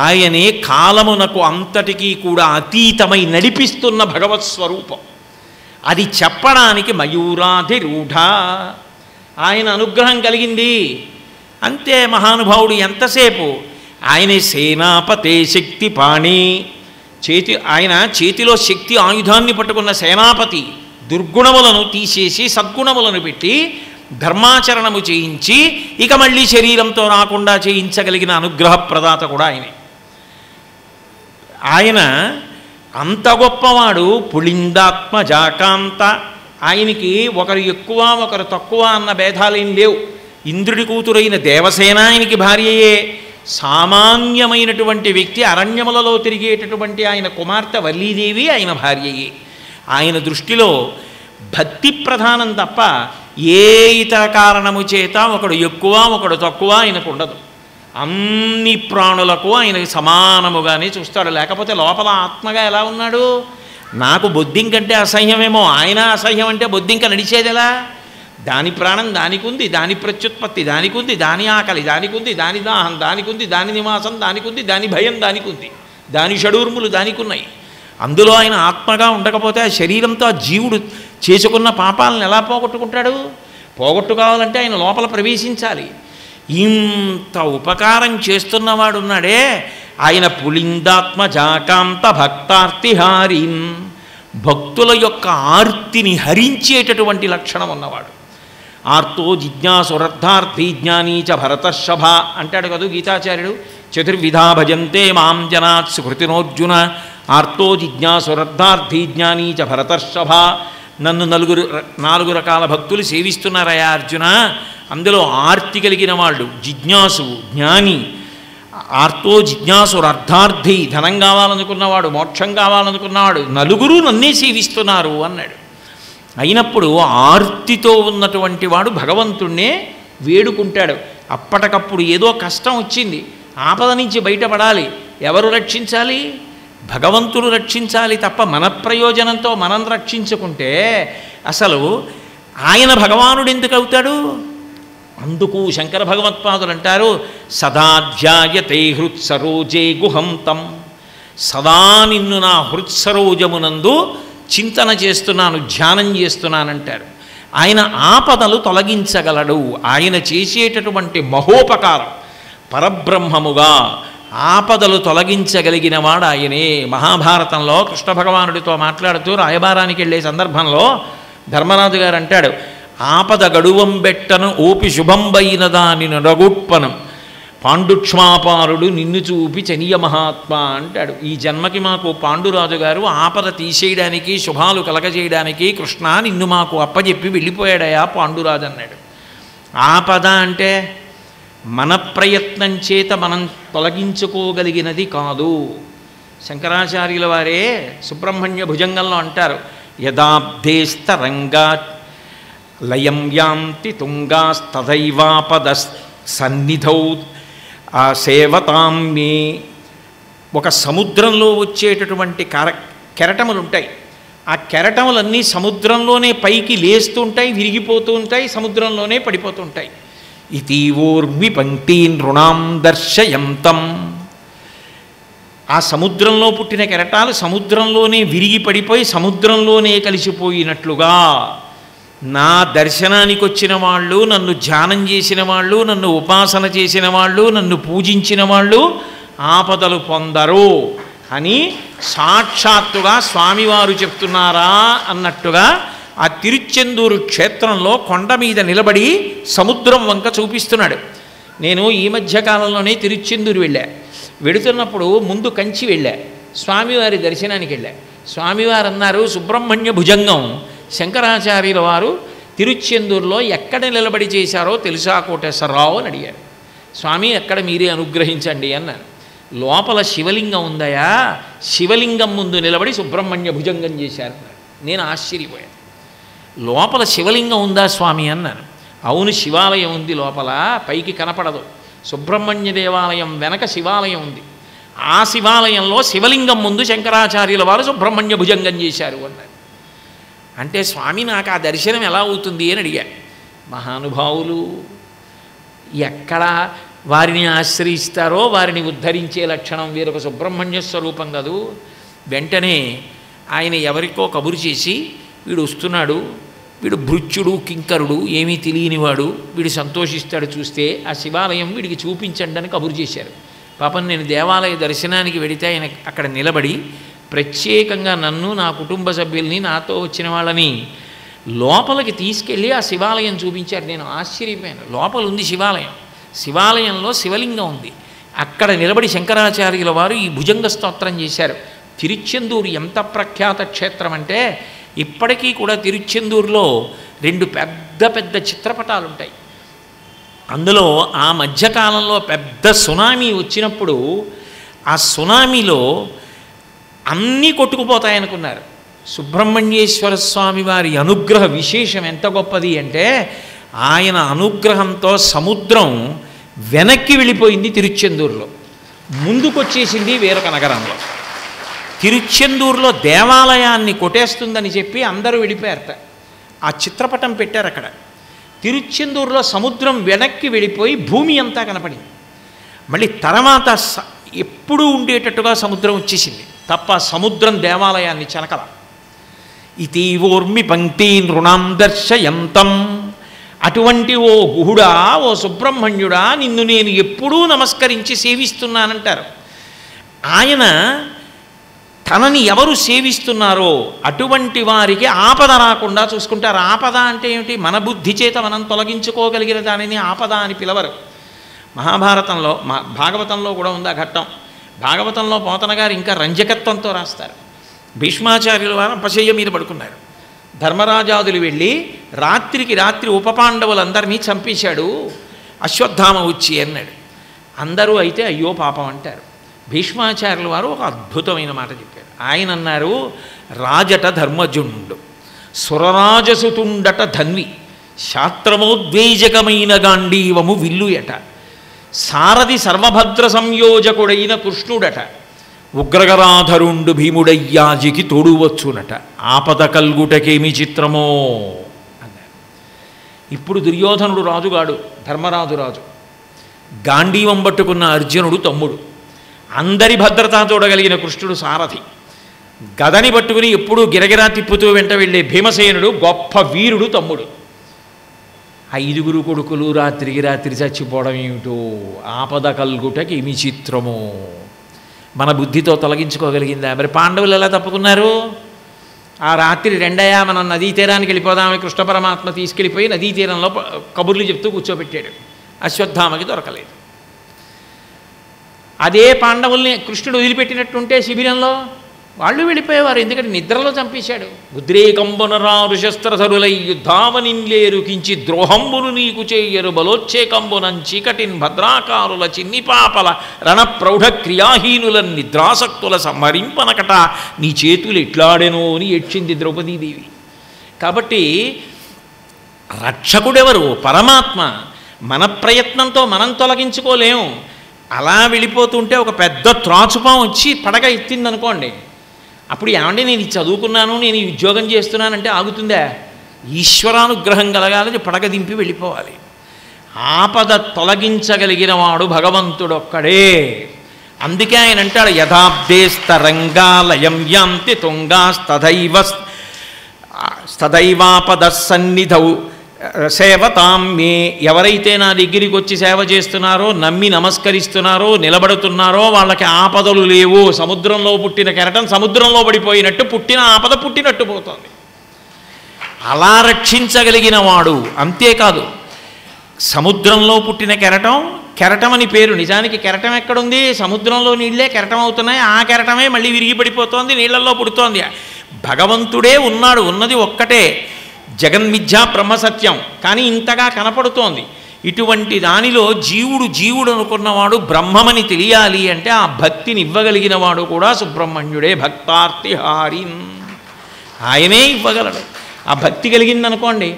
ఆయనే కాలమునకు అంతటికీ కూడా అతీతమై నడిపిస్తున్న భగవత్ స్వరూపం. అది చెప్పడానికి మయూరాధిరూఢ ఆయన అనుగ్రహం కలిగింది అంతే. మహానుభావుడు ఎంతసేపు ఆయనే సేనాపతే శక్తి పాణి, ఆయన చేతిలో శక్తి ఆయుధాన్ని పట్టుకున్న సేనాపతి. దుర్గుణములను తీసేసి సద్గుణములను పెట్టి ధర్మాచరణము చేయించి ఇక మళ్ళీ శరీరంతో రాకుండా చేయించగలిగిన అనుగ్రహ ప్రదాత కూడా ఆయనే. ఆయన అంత గొప్పవాడు. పుళిందాత్మ జాకాంత, ఆయనకి ఒకరు ఎక్కువ ఒకరు తక్కువ అన్న భేదాలేం లేవు. ఇంద్రుడి కూతురైన దేవసేన ఆయనకి భార్యయే. సామాన్యమైనటువంటి వ్యక్తి అరణ్యములలో తిరిగేటటువంటి ఆయన కుమార్తె వల్లీదేవి ఆయన భార్యయే. ఆయన దృష్టిలో భక్తి ప్రధానం తప్ప ఏ ఇతర కారణము చేత ఒకడు ఎక్కువ ఒకడు తక్కువ ఆయనకు ఉండదు. అన్ని ప్రాణులకు ఆయనకి సమానముగానే చూస్తాడు. లేకపోతే లోపల ఆత్మగా ఎలా ఉన్నాడు? నాకు బొద్దింకంటే అసహ్యమేమో, ఆయన అసహ్యం అంటే బొద్దింక నడిచేది ఎలా? దాని ప్రాణం దానికి ఉంది, దాని ప్రత్యుత్పత్తి దానికి ఉంది, దాని ఆకలి దానికి ఉంది, దాని దాహం దానికి ఉంది, దాని నివాసం దానికి ఉంది, దాని భయం దానికి ఉంది, దాని షడూర్ములు దానికి ఉన్నాయి. అందులో ఆయన ఆత్మగా ఉండకపోతే ఆ శరీరంతో ఆ జీవుడు చేసుకున్న పాపాలను ఎలా పోగొట్టుకుంటాడు? పోగొట్టుకోవాలంటే ఆయన లోపల ప్రవేశించాలి. ఇంత ఉపకారం చేస్తున్నవాడు ఉన్నాడే ఆయన. పులిందాత్మ జాకాంత భక్తార్తిహారీం, భక్తుల యొక్క ఆర్తిని హరించేటటువంటి లక్షణం ఉన్నవాడు. ఆర్తో జిజ్ఞాసురర్థార్థి జ్ఞానీచ భరతర్షభ అంటాడు కదా గీతాచార్యుడు. చతుర్విధా భజంతే మాం జనాత్ సుకృతినోర్జున, ఆర్తో జిజ్ఞాసురర్థార్థి జ్ఞానీచ భరతర్షభ. నన్ను 4 రకాల భక్తులు సేవిస్తున్నారయా అర్జున. అందులో ఆర్తి కలిగిన వాళ్ళు జిజ్ఞాసువు, జ్ఞాని. ఆర్తో జిజ్ఞాసురు అర్థార్థి, ధనం కావాలనుకున్నవాడు, మోక్షం కావాలనుకున్నవాడు, 4 నన్నే సేవిస్తున్నారు అన్నాడు. అయినప్పుడు ఆర్తితో ఉన్నటువంటి వాడు భగవంతుణ్ణే వేడుకుంటాడు. అప్పటికప్పుడు ఏదో కష్టం వచ్చింది, ఆపద నుంచి బయటపడాలి. ఎవరు రక్షించాలి? భగవంతుడు రక్షించాలి తప్ప మన ప్రయోజనంతో మనం రక్షించుకుంటే అసలు ఆయన భగవానుడు ఎందుకు అవుతాడు? అందుకు శంకర భగవత్పాదులు అంటారు, సదాధ్యాయతే హృత్సరోజే గుహంతం, సదా నిన్ను నా హృత్సరోజమునందు చింతన చేస్తున్నాను, ధ్యానం చేస్తున్నానంటారు. ఆయన ఆపదలు తొలగించగలడు. ఆయన చేసేటటువంటి మహోపకారం పరబ్రహ్మముగా ఆపదలు తొలగించగలిగిన వాడు ఆయనే. మహాభారతంలో కృష్ణ భగవానుడితో మాట్లాడుతూ రాయబారానికి వెళ్ళే సందర్భంలో ధర్మరాజు గారు అంటాడు, ఆపద గడువం బెట్టను ఓపి శుభంబైన దాని నడగుట్పనం పాండుక్ష్మాపారుడు నిన్ను చూపి చనియ మహాత్మ అంటాడు. ఈ జన్మకి మాకు పాండురాజు గారు ఆపద తీసేయడానికి, శుభాలు కలగజేయడానికి కృష్ణ నిన్ను మాకు అప్పచెప్పి వెళ్ళిపోయాడయా పాండురాజు అన్నాడు. ఆపద అంటే మన ప్రయత్నం చేత మనం తొలగించుకోగలిగినది కాదు. శంకరాచార్యుల వారే సుబ్రహ్మణ్య భుజంగంలో అంటారు, యదాబ్ధేస్తరంగా లయం యాంతి తుంగాస్తదైవాపద సన్నిధౌ సేవతాం మే. ఒక సముద్రంలో వచ్చేటటువంటి కెరటములు ఉంటాయి. ఆ కెరటములన్నీ సముద్రంలోనే పైకి లేస్తుంటాయి, విరిగిపోతూ ఉంటాయి, సముద్రంలోనే పడిపోతుంటాయి. ఇతీవోర్మి పంక్తీన్ రుణాం దర్శయంతం. ఆ సముద్రంలో పుట్టిన కెరటాలు సముద్రంలోనే విరిగి పడిపోయి సముద్రంలోనే కలిసిపోయినట్లుగా నా దర్శనానికి వచ్చిన వాళ్ళు, నన్ను ధ్యానం చేసిన వాళ్ళు, నన్ను ఉపాసన చేసిన వాళ్ళు, నన్ను పూజించిన వాళ్ళు ఆపదలు పొందరు అని సాక్షాత్తుగా స్వామివారు చెప్తున్నారా అన్నట్టుగా ఆ తిరుచెందూరు క్షేత్రంలో కొండ మీద నిలబడి సముద్రం వంక చూపిస్తున్నాడు. నేను ఈ మధ్యకాలంలోనే తిరుచెందూరు వెళ్ళా. వెడుతున్నప్పుడు ముందు కంచి వెళ్ళా, స్వామివారి దర్శనానికి వెళ్ళా. స్వామివారు అన్నారు, సుబ్రహ్మణ్య భుజంగం శంకరాచార్యుల వారు తిరుచెందూరులో ఎక్కడ నిలబడి చేశారో తెలుసా కోటేశ్వరరావు అని అడిగారు. స్వామి ఎక్కడ మీరే అనుగ్రహించండి అన్నాను. లోపల శివలింగం ఉందయా, శివలింగం ముందు నిలబడి సుబ్రహ్మణ్య భుజంగం చేశారు. నేను ఆశ్చర్యపోయాను. లోపల శివలింగం ఉందా స్వామి అన్నాను. అవును, శివాలయం ఉంది లోపల, పైకి కనపడదు. సుబ్రహ్మణ్య దేవాలయం వెనక శివాలయం ఉంది. ఆ శివాలయంలో శివలింగం ముందు శంకరాచార్యుల వారు సుబ్రహ్మణ్య భుజంగం చేశారు అన్నారు. అంటే స్వామి నాకు ఆ దర్శనం ఎలా అవుతుంది అని అడిగారు. మహానుభావులు ఎక్కడ వారిని ఆశ్రయిస్తారో వారిని ఉద్ధరించే లక్షణం వీరొక సుబ్రహ్మణ్య స్వరూపం కాదు. వెంటనే ఆయన ఎవరికో కబురు చేసి, వీడు వస్తున్నాడు, వీడు భృత్యుడు కింకరుడు, ఏమీ తెలియనివాడు, వీడు సంతోషిస్తాడు చూస్తే, ఆ శివాలయం వీడికి చూపించండి అని కబురు చేశారు. పాపం నేను దేవాలయ దర్శనానికి వెడితే ఆయన అక్కడ నిలబడి ప్రత్యేకంగా నన్ను, నా కుటుంబ సభ్యుల్ని, నాతో వచ్చిన వాళ్ళని లోపలికి తీసుకెళ్ళి ఆ శివాలయం చూపించారు. నేను ఆశ్చర్యపోయాను. లోపల ఉంది శివాలయం, శివాలయంలో శివలింగం ఉంది. అక్కడ నిలబడి శంకరాచార్యుల వారు ఈ భుజంగ స్తోత్రం చేశారు. తిరుచెందూరు ఎంత ప్రఖ్యాత క్షేత్రం అంటే ఇప్పటికీ కూడా తిరుచెందూరులో 2 పెద్ద పెద్ద చిత్రపటాలు ఉంటాయి. అందులో ఆ మధ్యకాలంలో పెద్ద సునామీ వచ్చినప్పుడు ఆ సునామీలో అన్నీ కొట్టుకుపోతాయనుకున్నారు. సుబ్రహ్మణ్యేశ్వర స్వామి వారి అనుగ్రహ విశేషం ఎంత గొప్పది అంటే, ఆయన అనుగ్రహంతో సముద్రం వెనక్కి వెళ్ళిపోయింది తిరుచెందూరులో, ముందుకొచ్చేసింది వేరొక నగరంలో. తిరుచెందూరులో దేవాలయాన్ని కొట్టేస్తుందని చెప్పి అందరూ వెళ్ళిపోయారట. ఆ చిత్రపటం పెట్టారు అక్కడ. తిరుచెందూరులో సముద్రం వెనక్కి వెళ్ళిపోయి భూమి అంతా కనపడింది. మళ్ళీ తర్వాత ఎప్పుడూ ఉండేటట్టుగా సముద్రం వచ్చేసింది తప్ప సముద్రం దేవాలయాన్ని చెనకల. ఇతీవోర్మి పంక్తీన్ రుణాం దర్శయంతం. అటువంటి ఓ గుహుడా, ఓ సుబ్రహ్మణ్యుడా, నిన్ను నేను ఎప్పుడూ నమస్కరించి సేవిస్తున్నానంటారు. ఆయన తనని ఎవరు సేవిస్తున్నారో అటువంటి వారికి ఆపద రాకుండా చూసుకుంటారు. ఆపద అంటే ఏమిటి? మన బుద్ధి చేత మనం తొలగించుకోగలిగిన దానిని ఆపద అని పిలవరు. మహాభారతంలో, భాగవతంలో కూడా ఉంది ఆ ఘట్టం. భాగవతంలో పోతన గారు ఇంకా రంజకత్వంతో రాస్తారు. భీష్మాచార్యుల వారు అపశయ్య మీద పడుకున్నారు. ధర్మరాజాదులు వెళ్ళి రాత్రికి రాత్రి ఉపపాండవులందరినీ చంపేశాడు అశ్వత్థామ వచ్చి అన్నాడు. అందరూ అయితే అయ్యో పాపం అంటారు. భీష్మాచార్యుల వారు ఒక అద్భుతమైన మాట చెప్పారు. ఆయన అన్నారు, రాజట ధర్మజుండు, సురరాజసుతుండట ధన్వి, శాస్త్రమోద్వేజకమైన గాంధీవము విల్లుయట, సారథి సర్వభద్ర సంయోజకుడైన కృష్ణుడట, ఉగ్రగరాధరుండు భీముడయ్యాజికి తోడువచ్చునట ఆపద కల్గుటకేమి చిత్రమో అన్నారు. ఇప్పుడు దుర్యోధనుడు రాజుగాడు, ధర్మరాజు రాజు. గాంధీవం పట్టుకున్న అర్జునుడు తమ్ముడు. అందరి భద్రత చూడగలిగిన కృష్ణుడు సారథి. గదని పట్టుకుని ఎప్పుడూ గిరగిరా తిప్పుతూ వెంట వెళ్ళే భీమసేనుడు గొప్ప వీరుడు తమ్ముడు. 5 కొడుకులు రాత్రికి రాత్రి చచ్చిపోవడం ఏమిటో, ఆపద కల్గుటకి ఏమి చిత్రమో. మన బుద్ధితో తొలగించుకోగలిగిందా? మరి పాండవులు ఎలా తప్పుకున్నారు? ఆ రాత్రి 2 మనం నదీ తీరానికి వెళ్ళిపోదామని కృష్ణ పరమాత్మ తీసుకెళ్ళిపోయి నదీ తీరంలో కబుర్లు చెప్తూ కూర్చోబెట్టాడు. అశ్వత్థామకి దొరకలేదు. అదే పాండవుల్ని కృష్ణుడు వదిలిపెట్టినట్టుంటే శిబిరంలో వాళ్ళు వెళ్ళిపోయేవారు. ఎందుకంటే నిద్రలో చంపేశాడు. ఉద్రేకంబునరారు శస్త్రధరులై యుద్ధావనిన్లేరు కించి ద్రోహంబును నీకు చేయరు బలోచ్చేకంబునం చీకటిన్ భద్రాకారుల చిన్ని పాపల రణప్రౌఢ క్రియాహీనుల నిద్రాసక్తుల సంహరింపనకట నీ చేతులు ఎట్లాడెనో అని ఏడ్చింది ద్రౌపదీదేవి. కాబట్టి రక్షకుడెవరు? పరమాత్మ. మన ప్రయత్నంతో మనం తొలగించుకోలేము. అలా వెళ్ళిపోతుంటే ఒక పెద్ద త్రాచుపం వచ్చి పడగ ఎత్తిందనుకోండి, అప్పుడు ఏమంటే నేను చదువుకున్నాను, నేను ఈ ఉద్యోగం చేస్తున్నానంటే ఆగుతుందా? ఈశ్వరానుగ్రహం కలగాలని పడగ దింపి వెళ్ళిపోవాలి. ఆపద తొలగించగలిగిన వాడు భగవంతుడొక్కడే. అందుకే ఆయన అంటాడు, యథాబ్దేస్తరంగాలయం యాంతి తుంగాస్తథైవాపద సన్నిధౌ సేవతాం మే. ఎవరైతే నా దగ్గరికి వచ్చి సేవ చేస్తున్నారో, నమ్మి నమస్కరిస్తున్నారో, నిలబడుతున్నారో వాళ్ళకి ఆపదలు లేవు. సముద్రంలో పుట్టిన కెరటం సముద్రంలో పడిపోయినట్టు పుట్టిన ఆపద పుట్టినట్టు పోతుంది. అలా రక్షించగలిగిన వాడు. అంతేకాదు, సముద్రంలో పుట్టిన కెరటం అని పేరు. నిజానికి కెరటం ఎక్కడుంది? సముద్రంలో నీళ్ళే కెరటం అవుతున్నాయి. ఆ కెరటమే మళ్ళీ విరిగి పడిపోతోంది, నీళ్లలో పుడుతోంది. భగవంతుడే ఉన్నాడు, ఉన్నది ఒక్కటే, జగన్మిథ్యా బ్రహ్మసత్యం. కానీ ఇంతగా కనపడుతోంది. ఇటువంటి దానిలో జీవుడు అనుకున్నవాడు బ్రహ్మమని తెలియాలి అంటే ఆ భక్తిని ఇవ్వగలిగిన వాడు కూడా సుబ్రహ్మణ్యుడే. భక్తార్తిహారిన్ ఆయనే ఇవ్వగలడు. ఆ భక్తి కలిగిందనుకోండి,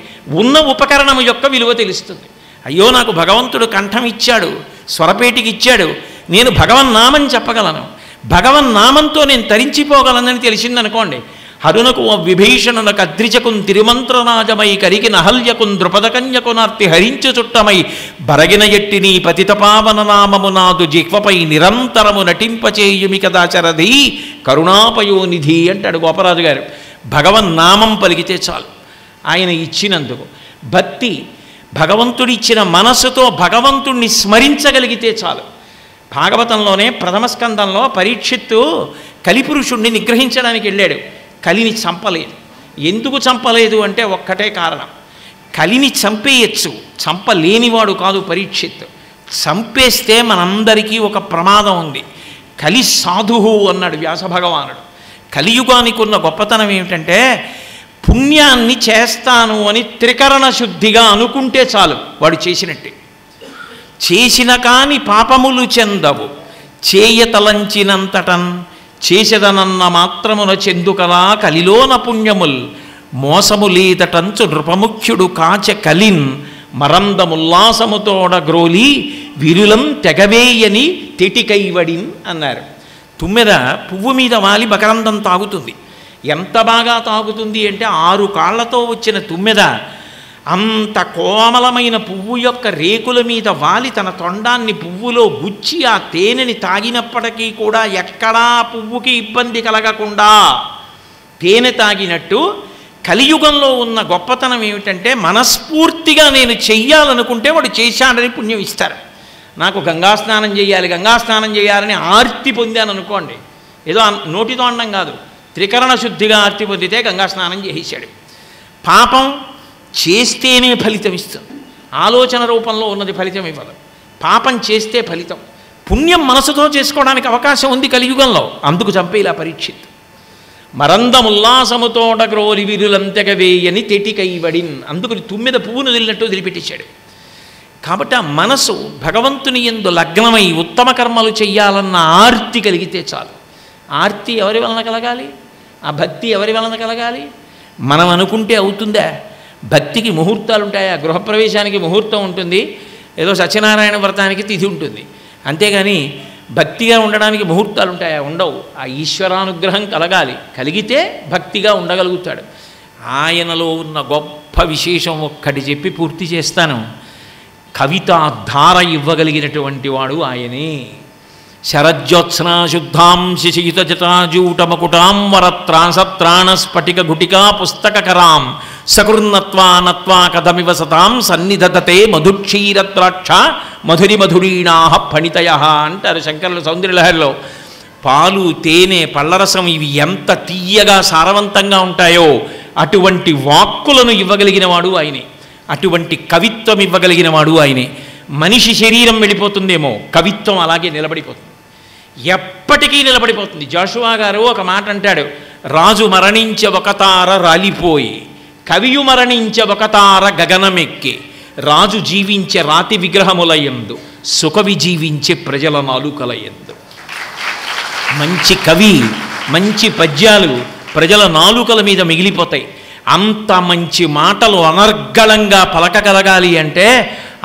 ఉన్న ఉపకరణం యొక్క విలువ తెలుస్తుంది. అయ్యో, నాకు భగవంతుడు కంఠం ఇచ్చాడు, స్వరపేటికి ఇచ్చాడు, నేను భగవన్నామని చెప్పగలను, భగవన్నామంతో నేను తరించిపోగలనని తెలిసిందనుకోండి. హరునకు విభీషణునకు అద్రిచకున్ తిరుమంత్రరాజమై కరికి నహల్యకున్ ద్రుపదకన్యకునార్తి హరించు చుట్టమై బరగిన ఎట్టిని పతితపావన నామము నాదు జిహ్వపై నిరంతరము నటింపచేయుమి కదాచరధి కరుణాపయోనిధి అంటాడు గోపరాజు గారు. భగవన్నామం పలికితే చాలు. ఆయన ఇచ్చినందుకు భక్తి, భగవంతుడిచ్చిన మనస్సుతో భగవంతుణ్ణి స్మరించగలిగితే చాలు. భాగవతంలోనే ప్రథమ స్కందంలో పరీక్షిత్తు కలిపురుషుణ్ణి నిగ్రహించడానికి వెళ్ళాడు. కలిని చంపలేదు. ఎందుకు చంపలేదు అంటే ఒక్కటే కారణం, కలిని చంపేయచ్చు, చంపలేనివాడు కాదు పరీక్షిత్తు. చంపేస్తే మనందరికీ ఒక ప్రమాదం ఉంది. కలి సాధువు అన్నాడు వ్యాస భగవానుడు. కలియుగానికి ఉన్న గొప్పతనం ఏమిటంటే, పుణ్యాన్ని చేస్తాను అని త్రికరణ శుద్ధిగా అనుకుంటే చాలు, వాడు చేసినట్టే. చేసిన కాని పాపములు చెందవు, చేయతలంచినంతటన్ చేసెదనన్న మాత్రమున చెందుకలా కలిలోన పుణ్యముల్ మోసము లేదటంచు నృపముఖ్యుడు కాచె కలిన్ మరందముల్లాసముతోడ గ్రోలి విరులం తెగవేయని తెటికైవడిన్ అన్నారు. తుమ్మెద పువ్వు మీద వాలి మకరందం తాగుతుంది. ఎంత బాగా తాగుతుంది అంటే 6 కాళ్లతో వచ్చిన తుమ్మెద అంత కోమలమైన పువ్వు యొక్క రేకుల మీద వాలి తన తొండాన్ని పువ్వులో గుచ్చి ఆ తేనెని తాగినప్పటికీ కూడా ఎక్కడా పువ్వుకి ఇబ్బంది కలగకుండా తేనె తాగినట్టు కలియుగంలో ఉన్న గొప్పతనం ఏమిటంటే, మనస్ఫూర్తిగా నేను చెయ్యాలనుకుంటే వాడు చేశాడని పుణ్యం ఇస్తారు. నాకు గంగా స్నానం చేయాలని ఆర్తి పొందాను అనుకోండి, ఏదో నోటితో అనడం కాదు, త్రికరణ శుద్ధిగా ఆర్తి పొందితే గంగా స్నానం చేశాడు. పాపం చేస్తేనే ఫలితం ఇస్తుంది, ఆలోచన రూపంలో ఉన్నది ఫలితం ఇవ్వదు. పాపం చేస్తే ఫలితం. పుణ్యం మనసుతో చేసుకోవడానికి అవకాశం ఉంది కలియుగంలో, అందుకు చంపేలా పరీక్షిత్. మరందముల్లాసముతోడ గ్రోలి విరులంతెగవేయని తెటికైవడిన్, అందుకు తుమ్మెద పువ్వును వదిలినట్టు వదిలిపెట్టేశాడు. కాబట్టి ఆ మనసు భగవంతుని యందు లగ్నమై ఉత్తమ కర్మలు చెయ్యాలన్న ఆర్తి కలిగితే చాలు. ఆర్తి ఎవరి వలన కలగాలి? ఆ భక్తి ఎవరి వలన కలగాలి? మనం అనుకుంటే అవుతుందా? భక్తికి ముహూర్తాలు ఉంటాయా? గృహప్రవేశానికి ముహూర్తం ఉంటుంది, ఏదో సత్యనారాయణ వ్రతానికి తిథి ఉంటుంది. అంతేగాని భక్తిగా ఉండడానికి ముహూర్తాలు ఉంటాయా? ఉండవు. ఆ ఈశ్వరానుగ్రహం కలగాలి, కలిగితే భక్తిగా ఉండగలుగుతాడు. ఆయనలో ఉన్న గొప్ప విశేషం ఒక్కటి చెప్పి పూర్తి చేస్తాను. కవితా ధార ఇవ్వగలిగినటువంటి వాడు ఆయనే. శరజ్యోత్స్నా శుద్ధాం శిశియుత జటాజూటమకుటాం వరత్రాసత్రాణ స్ఫటిక గుటికా పుస్తకకరాం సకృన్నత్వా నత్వా కథమివ సతాం సన్నిధతే మధుక్షీరద్రాక్ష మధురి మధురీణా ఫణితయ అంటారు శంకరులు సౌందర్యలహరిలో. పాలు, తేనె, పళ్ళరసం ఇవి ఎంత తీయగా సారవంతంగా ఉంటాయో అటువంటి వాక్కులను ఇవ్వగలిగిన వాడు ఆయనే. అటువంటి కవిత్వం ఇవ్వగలిగిన వాడు ఆయనే. మనిషి శరీరం వెళ్ళిపోతుందేమో, కవిత్వం అలాగే నిలబడిపోతుంది, ఎప్పటికీ నిలబడిపోతుంది. జాషువా గారు ఒక మాట అంటాడు, రాజు మరణించే ఒకతార రాలిపోయి, కవియు మరణించే ఒకతార గగనమెక్కి, రాజు జీవించే రాతి విగ్రహములయందు, సుకవి జీవించే ప్రజల నాలుకలయందు. మంచి కవి, మంచి పద్యాలు ప్రజల నాలుకల మీద మిగిలిపోతాయి. అంత మంచి మాటలు అనర్గళంగా పలకగలగాలి అంటే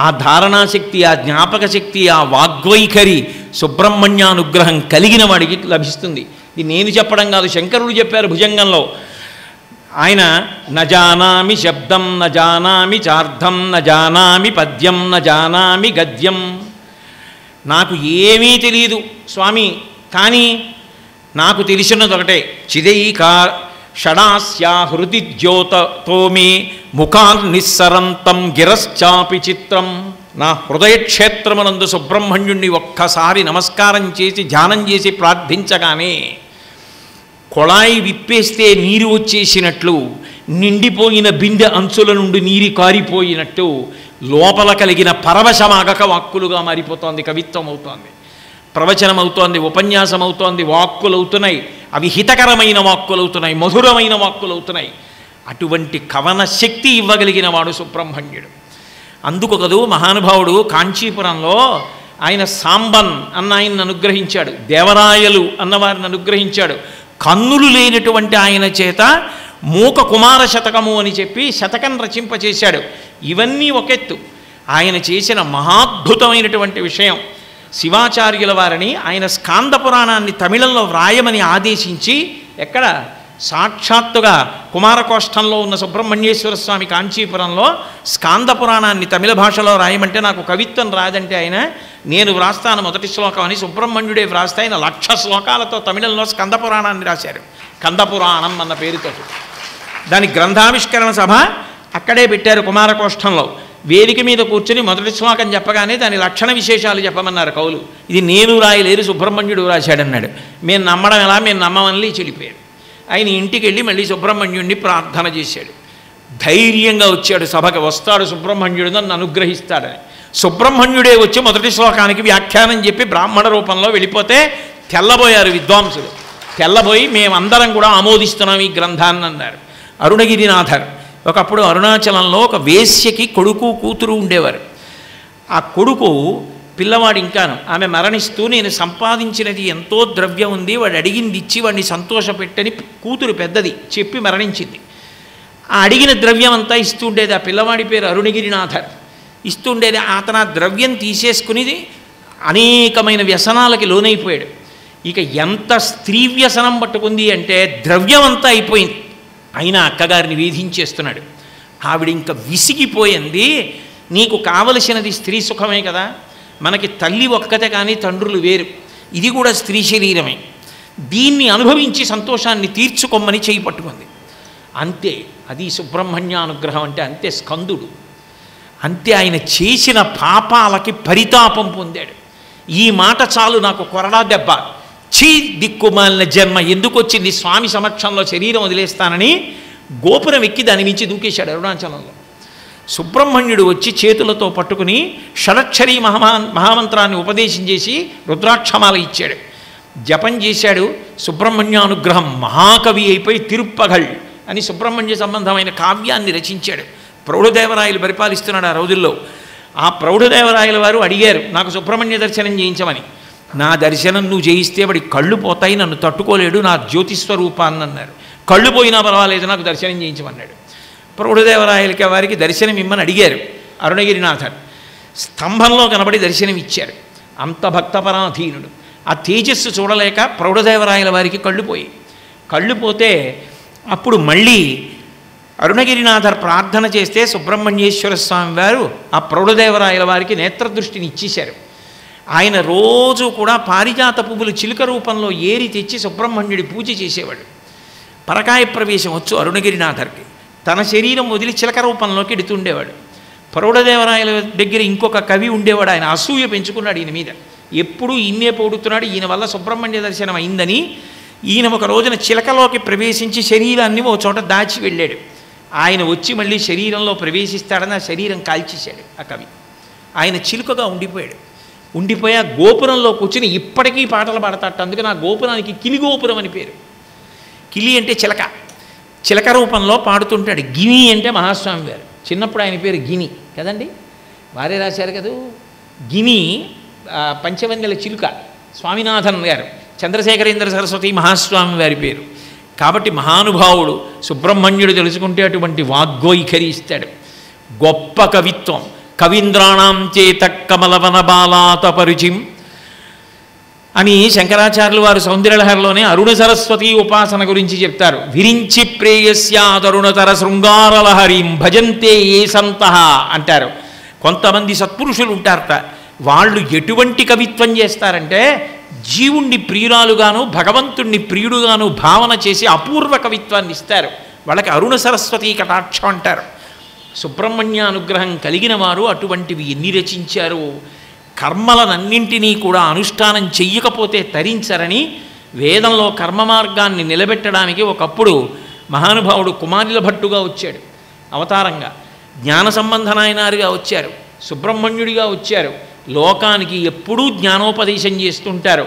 ఆ ధారణాశక్తి, ఆ జ్ఞాపక శక్తి, ఆ వాగ్వైఖరి సుబ్రహ్మణ్యానుగ్రహం కలిగిన వాడికి లభిస్తుంది. ఇది నేను చెప్పడం కాదు, శంకరుడు చెప్పారు భుజంగంలో. ఆయన నజానామి శబ్దం నజానామి చార్థం నజానామి పద్యం నజానామి గద్యం. నాకు ఏమీ తెలియదు స్వామి, కానీ నాకు తెలిసినది ఒకటే, చిదైకా షడాస్యా హృది జ్యోతతో మే ముఖాన్నిస్సరంతం గిరశ్చాపి చిత్రం. నా హృదయక్షేత్రమునందు సుబ్రహ్మణ్యుణ్ణి ఒక్కసారి నమస్కారం చేసి ధ్యానం చేసి ప్రార్థించగానే కొళాయి విప్పేస్తే నీరు వచ్చేసినట్లు, నిండిపోయిన బిందె అంచుల నుండి నీరు కారిపోయినట్టు లోపల కలిగిన పరవశమాగక వాక్కులుగా మారిపోతోంది, కవిత్వం అవుతోంది, ప్రవచనం అవుతోంది, ఉపన్యాసం అవుతోంది, వాక్కులు అవుతున్నాయి. అవి హితకరమైన వాక్కులు అవుతున్నాయి, మధురమైన వాక్కులు అవుతున్నాయి. అటువంటి కవన శక్తి ఇవ్వగలిగిన వాడు సుబ్రహ్మణ్యుడు. అందుకు కదూ మహానుభావుడు కాంచీపురంలో ఆయన సాంబన్ అన్న ఆయన్ని అనుగ్రహించాడు, దేవరాయలు అన్నవారిని అనుగ్రహించాడు. కన్నులు లేనటువంటి ఆయన చేత మూక కుమార శతకము అని చెప్పి శతకం రచింపచేశాడు. ఇవన్నీ ఒకెత్తు. ఆయన చేసిన మహాద్భుతమైనటువంటి విషయం, శివాచార్యుల వారిని ఆయన స్కాంద పురాణాన్ని తమిళంలో వ్రాయమని ఆదేశించి, ఎక్కడ సాక్షాత్తుగా కుమారకోష్టంలో ఉన్న సుబ్రహ్మణ్యేశ్వర స్వామి కాంచీపురంలో స్కాంద పురాణాన్ని తమిళ భాషలో రాయమంటే నాకు కవిత్వం రాదంటే ఆయన నేను వ్రాస్తాను మొదటి శ్లోకం అని సుబ్రహ్మణ్యుడే వ్రాస్తే ఆయన 1,00,000 శ్లోకాలతో తమిళంలో స్కంద పురాణాన్ని రాశారు. కందపురాణం అన్న పేరుతో. దాని గ్రంథావిష్కరణ సభ అక్కడే పెట్టారు కుమారకోష్టంలో. వేదిక మీద కూర్చుని మొదటి శ్లోకం చెప్పగానే దాని లక్షణ విశేషాలు చెప్పమన్నారు కవులు. ఇది నేను రాయలేదు, సుబ్రహ్మణ్యుడు రాశాడన్నాడు. మేము నమ్మడం ఎలా, మేము నమ్మమని చెడిపోయాడు. ఆయన ఇంటికి వెళ్ళి మళ్ళీ సుబ్రహ్మణ్యుడిని ప్రార్థన చేశాడు. ధైర్యంగా వచ్చాడు సభకి. వస్తాడు సుబ్రహ్మణ్యుడు నన్ను అనుగ్రహిస్తాడని. సుబ్రహ్మణ్యుడే వచ్చి మొదటి శ్లోకానికి వ్యాఖ్యానం చెప్పి బ్రాహ్మణ రూపంలో వెళ్ళిపోతే తెల్లబోయారు విద్వాంసులు. తెల్లబోయి మేమందరం కూడా ఆమోదిస్తున్నాం ఈ గ్రంథాన్ని అన్నారు. అరుణగిరినాథర్ ఒకప్పుడు అరుణాచలంలో ఒక వేశ్యకి కొడుకు కూతురు ఉండేవారు. ఆ కొడుకు పిల్లవాడు ఇంకాను, ఆమె మరణిస్తూ నేను సంపాదించినది ఎంతో ద్రవ్యం ఉంది, వాడు అడిగింది ఇచ్చి వాడిని సంతోషపెట్టని కూతురు పెద్దది చెప్పి మరణించింది. ఆ అడిగిన ద్రవ్యం అంతా ఇస్తుండేది. ఆ పిల్లవాడి పేరు అరుణగిరినాథర్. ఇస్తుండేది. అతను ఆ ద్రవ్యం తీసేసుకుని అనేకమైన వ్యసనాలకి లోనైపోయాడు. ఇక ఎంత స్త్రీ వ్యసనం పట్టుకుంది అంటే ద్రవ్యం అంతా అయిపోయింది. అయినా అక్కగారిని వేధించేస్తున్నాడు. ఆవిడ ఇంకా విసిగిపోయింది. నీకు కావలసినది స్త్రీ సుఖమే కదా, మనకి తల్లి ఒక్కతే కానీ తండ్రులు వేరు, ఇది కూడా స్త్రీ శరీరమే, దీన్ని అనుభవించి సంతోషాన్ని తీర్చుకోమని చేయి పట్టుకుంది. అంతే, అది సుబ్రహ్మణ్యానుగ్రహం అంటే. అంతే స్కందుడు. అంతే ఆయన చేసిన పాపాలకి పరితాపం పొందాడు. ఈ మాట చాలు నాకు కొరడా దెబ్బ, చీ దిక్కుమాలిన జన్మ ఎందుకు వచ్చింది, స్వామి సమక్షంలో శరీరం వదిలేస్తానని గోపురం ఎక్కి దాని మించి దూకేశాడు అరుణాచలంలో. సుబ్రహ్మణ్యుడు వచ్చి చేతులతో పట్టుకుని షడక్షరీ మహామంత్రాన్ని ఉపదేశం చేసి రుద్రాక్షమాల ఇచ్చాడు. జపం చేశాడు. సుబ్రహ్మణ్యానుగ్రహం మహాకవి అయిపోయి తిరుప్పగళ్ అని సుబ్రహ్మణ్య సంబంధమైన కావ్యాన్ని రచించాడు. ప్రౌఢదేవరాయలు పరిపాలిస్తున్నాడు ఆ రోజుల్లో. ఆ ప్రౌఢదేవరాయల వారు అడిగారు నాకు సుబ్రహ్మణ్య దర్శనం చేయించమని. నా దర్శనం నువ్వు చేయిస్తే వాడి కళ్ళు పోతాయి, నన్ను తట్టుకోలేడు, నా జ్యోతిస్వరూపాన్ని అన్నారు. కళ్ళు పోయినా పర్వాలేదు, నాకు దర్శనం చేయించమన్నాడు. ప్రౌఢదేవరాయలకి వారికి దర్శనం ఇమ్మని అడిగారు. అరుణగిరినాథర్ స్తంభంలో కనబడి దర్శనం ఇచ్చారు. అంత భక్తపరాధీనుడు. ఆ తేజస్సు చూడలేక ప్రౌఢదేవరాయల వారికి కళ్ళు పోయి కళ్ళు పోతే అప్పుడు మళ్ళీ అరుణగిరినాథర్ ప్రార్థన చేస్తే సుబ్రహ్మణ్యేశ్వర స్వామి వారు ఆ ప్రౌఢదేవరాయల వారికి నేత్రదృష్టిని ఇచ్చేశారు. ఆయన రోజు కూడా పారిజాత పువ్వులు చిలుక రూపంలో ఏరి తెచ్చి సుబ్రహ్మణ్యుడి పూజ చేసేవాడు. పరకాయ ప్రవేశం వచ్చు అరుణగిరినాథర్కి. తన శరీరం వదిలి చిలక రూపంలోకి ఎడుతుండేవాడు. ప్రౌఢదేవరాయల దగ్గర ఇంకొక కవి ఉండేవాడు, ఆయన అసూయ పెంచుకున్నాడు ఈయన మీద. ఎప్పుడూ ఈయనే పొగుడుతున్నాడు, ఈయన వల్ల సుబ్రహ్మణ్య దర్శనం అయిందని. ఈయన ఒక రోజున చిలకలోకి ప్రవేశించి శరీరాన్ని ఓ చోట దాచి వెళ్ళాడు. ఆయన వచ్చి మళ్ళీ శరీరంలో ప్రవేశిస్తాడని ఆ శరీరం కాల్చేశాడు ఆ కవి. ఆయన చిలుకగా ఉండిపోయాడు. ఉండిపోయి ఆ గోపురంలో కూర్చుని ఇప్పటికీ పాటలు పాడతాడు. అందుకని ఆ గోపురానికి కిలి గోపురం అని పేరు. కిలి అంటే చిలక, చిలక రూపంలో పాడుతుంటాడు. గిని అంటే మహాస్వామి వారు. చిన్నప్పుడు ఆయన పేరు గిని కదండి, వారే రాశారు కదా. గిని పంచవన్నెల చిలుక స్వామినాథన్ గారు, చంద్రశేఖరేంద్ర సరస్వతి మహాస్వామి వారి పేరు. కాబట్టి మహానుభావుడు సుబ్రహ్మణ్యుడు తెలుసుకుంటే అటువంటి వాగ్గోయిఖరి ఇస్తాడు. గొప్ప కవిత్వం. కవీంద్రాణం చేత కమలవన బాలాత పరిచిం అని శంకరాచార్యులు వారు సౌందర్యలహరిలోనే అరుణ సరస్వతి ఉపాసన గురించి చెప్తారు. విరించి ప్రేయస్యాదరుణతర శృంగారలహరీం భజంతే ఏ సంతః అంటారు. కొంతమంది సత్పురుషులు ఉంటారట, వాళ్ళు ఎటువంటి కవిత్వం చేస్తారంటే జీవుణ్ణి ప్రియురాలుగాను భగవంతుణ్ణి ప్రియుడుగాను భావన చేసి అపూర్వ కవిత్వాన్ని ఇస్తారు. వాళ్ళకి అరుణ సరస్వతి కటాక్షం అంటారు. సుబ్రహ్మణ్య అనుగ్రహం కలిగిన వారు అటువంటివి ఎన్ని రచించారు. కర్మలనన్నింటినీ కూడా అనుష్ఠానం చెయ్యకపోతే తరించరని వేదంలో కర్మ మార్గాన్ని నిలబెట్టడానికి ఒకప్పుడు మహానుభావుడు కుమారుల భట్టుగా వచ్చాడు అవతారంగా. జ్ఞాన సంబంధనాయనారుగా వచ్చారు, సుబ్రహ్మణ్యుడిగా వచ్చారు. లోకానికి ఎప్పుడూ జ్ఞానోపదేశం చేస్తుంటారు.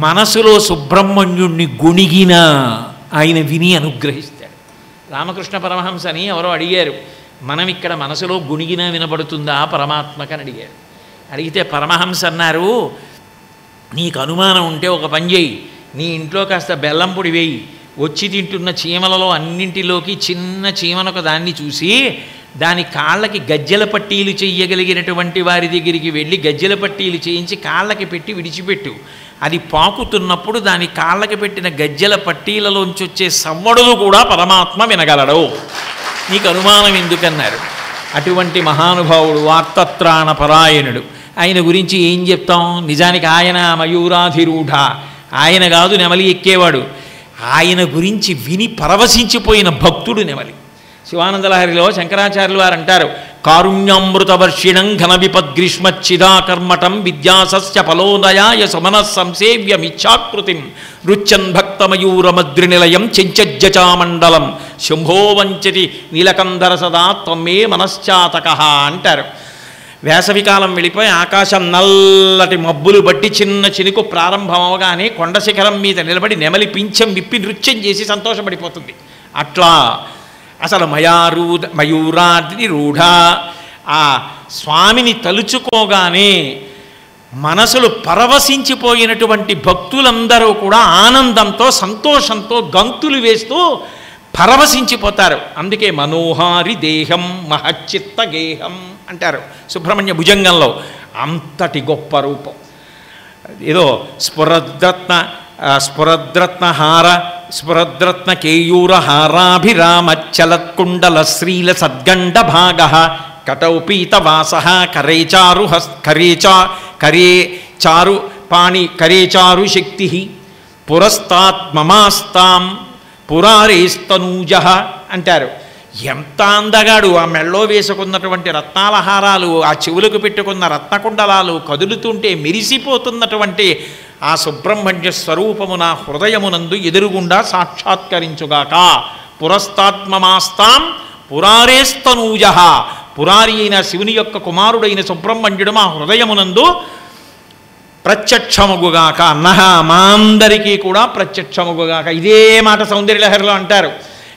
మనసులో సుబ్రహ్మణ్యుణ్ణి గుణిగిన ఆయన విని అనుగ్రహిస్తాడు. రామకృష్ణ పరమహంస అని ఎవరో అడిగారు, మనం ఇక్కడ మనసులో గుణిగిన వినబడుతుందా పరమాత్మకని అడిగారు. అడిగితే పరమహంస అన్నారు, నీకు అనుమానం ఉంటే ఒక పని చేయి, నీ ఇంట్లో కాస్త బెల్లం పొడి వేయి, వచ్చి తింటున్న చీమలలో అన్నింటిలోకి చిన్న చీమనొక దాన్ని చూసి దాని కాళ్ళకి గజ్జెల పట్టీలు చెయ్యగలిగినటువంటి వారి దగ్గరికి వెళ్ళి గజ్జెల పట్టీలు చేయించి కాళ్ళకి పెట్టి విడిచిపెట్టు. అది పాకుతున్నప్పుడు దాని కాళ్ళకి పెట్టిన గజ్జెల పట్టీలలోంచి వచ్చే సవ్వడులు కూడా పరమాత్మ వినగలడు. నీకు అనుమానం ఎందుకన్నారు. అటువంటి మహానుభావుడు వార్తత్రాణ పరాయణుడు. ఆయన గురించి ఏం చెప్తాం. నిజానికి ఆయన మయూరాధిరూఢ, ఆయన కాదు నెమలి ఎక్కేవాడు. ఆయన గురించి విని పరవశించిపోయిన భక్తుడు నెమలి. శివానందలహరిలో శంకరాచార్యులు వారు అంటారు, కారుణ్యామృతవర్షిణం ఘన విపద్గ్రీష్మచ్చిదాకర్మటం విద్యాసస్య ఫలోదయాయ సమన సంసేవ్యమిచ్ఛాకృతిం రుచ్చన్ భక్తమయూరమద్రినిలయం చెంచజ్జచామండలం శంభో వంచతి నీలకంధర సదా త్వమే మనశ్చాతక అంటారు. వేసవికాలం వెళ్ళిపోయి ఆకాశం నల్లటి మబ్బులు బట్టి చిన్న చినుకు ప్రారంభం అవగానే కొండ శిఖరం మీద నిలబడి నెమలి పింఛం విప్పి నృత్యం చేసి సంతోషపడిపోతుంది. అట్లా అసలు మయూరాధిరూఢ ఆ స్వామిని తలుచుకోగానే మనసులు పరవశించిపోయినటువంటి భక్తులందరూ కూడా ఆనందంతో సంతోషంతో గంతులు వేస్తూ పరవశించిపోతారు. అందుకే మనోహారి దేహం మహచ్చిత్త గేహం అంటారు సుబ్రహ్మణ్య భుజంగంలో. అంతటి గొప్ప రూపం. ఏదో స్ఫురద్రత్న కేయూర హారాభిరామచ్చలత్కుండల శ్రీల సద్గండ భాగ కటౌ పీతవాస కరేచారు శక్తి పురస్తాత్మమాస్తాం పురారేస్తనూజ అంటారు. ఎంత అందగాడు. ఆ మెళ్ళో వేసుకున్నటువంటి రత్నాల హారాలు, ఆ చెవులకు పెట్టుకున్న రత్నకుండలాలు కదులుతుంటే మెరిసిపోతున్నటువంటి ఆ సుబ్రహ్మణ్య స్వరూపము నా హృదయమునందు ఎదురుగుండా సాక్షాత్కరించుగాక. పురస్తాత్మమాస్తాం పురారేస్తనూజ, పురారి అయిన శివుని యొక్క కుమారుడైన సుబ్రహ్మణ్యుడు మా హృదయమునందు ప్రత్యక్షముగుగాక. నహ మా అందరికీ కూడా ప్రత్యక్షముగుగాక. ఇదే మాట సౌందర్యలహరిలో అంటారు.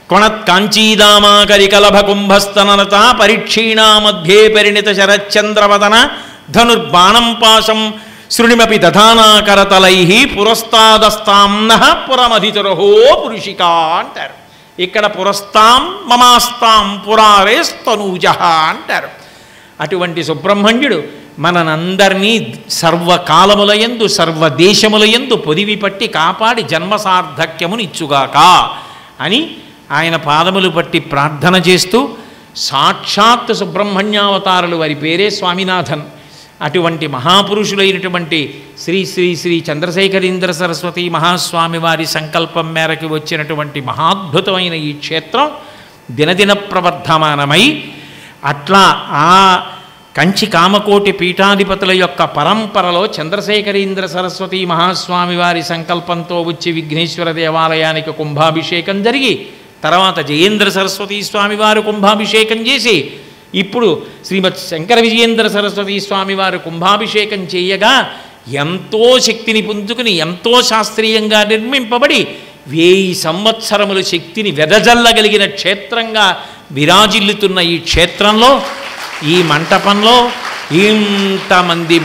కొణత్కాంచీదామాకరికలభ కుంభస్తనలత పరీక్షీణా మధ్యే పరిణిత శరచంద్రవదన ధనుర్బాణం పాశం శృణిమపి దధానాకరతలై పురస్తాదస్తాం నః పురమధితురహో పురుషికా అంటారు. ఇక్కడ పురస్తాం మమాస్తాం పురారేస్తనూజ అంటారు. అటువంటి సుబ్రహ్మణ్యుడు మనందరినీ సర్వకాలములయందు సర్వదేశములయందు పొదివి పట్టి కాపాడి జన్మసార్థక్యమునిచ్చుగాక అని ఆయన పాదములు పట్టి ప్రార్థన చేస్తూ సాక్షాత్ సుబ్రహ్మణ్యావతారులు వారి పేరే స్వామినాథన్. అటువంటి మహాపురుషులైనటువంటి శ్రీ శ్రీ శ్రీ చంద్రశేఖరేంద్ర సరస్వతి మహాస్వామి వారి సంకల్పం మేరకు వచ్చినటువంటి మహాద్భుతమైన ఈ క్షేత్రం దినదిన ప్రవర్ధమానమై అట్లా ఆ కంచి కామకోటి పీఠాధిపతుల యొక్క పరంపరలో చంద్రశేఖరేంద్ర సరస్వతి మహాస్వామి వారి సంకల్పంతో వచ్చి విఘ్నేశ్వర దేవాలయానికి కుంభాభిషేకం జరిగి తర్వాత జయేంద్ర సరస్వతి స్వామి వారు కుంభాభిషేకం చేసి ఇప్పుడు శ్రీమద్ శంకర విజయేంద్ర సరస్వతి స్వామి వారు కుంభాభిషేకం చేయగా ఎంతో శక్తిని పుంజుకుని ఎంతో శాస్త్రీయంగా నిర్మింపబడి 1000 సంవత్సరముల శక్తిని వెదజల్లగలిగిన క్షేత్రంగా విరాజిల్లుతున్న ఈ క్షేత్రంలో ఈ మంటపంలో ఇంతమంది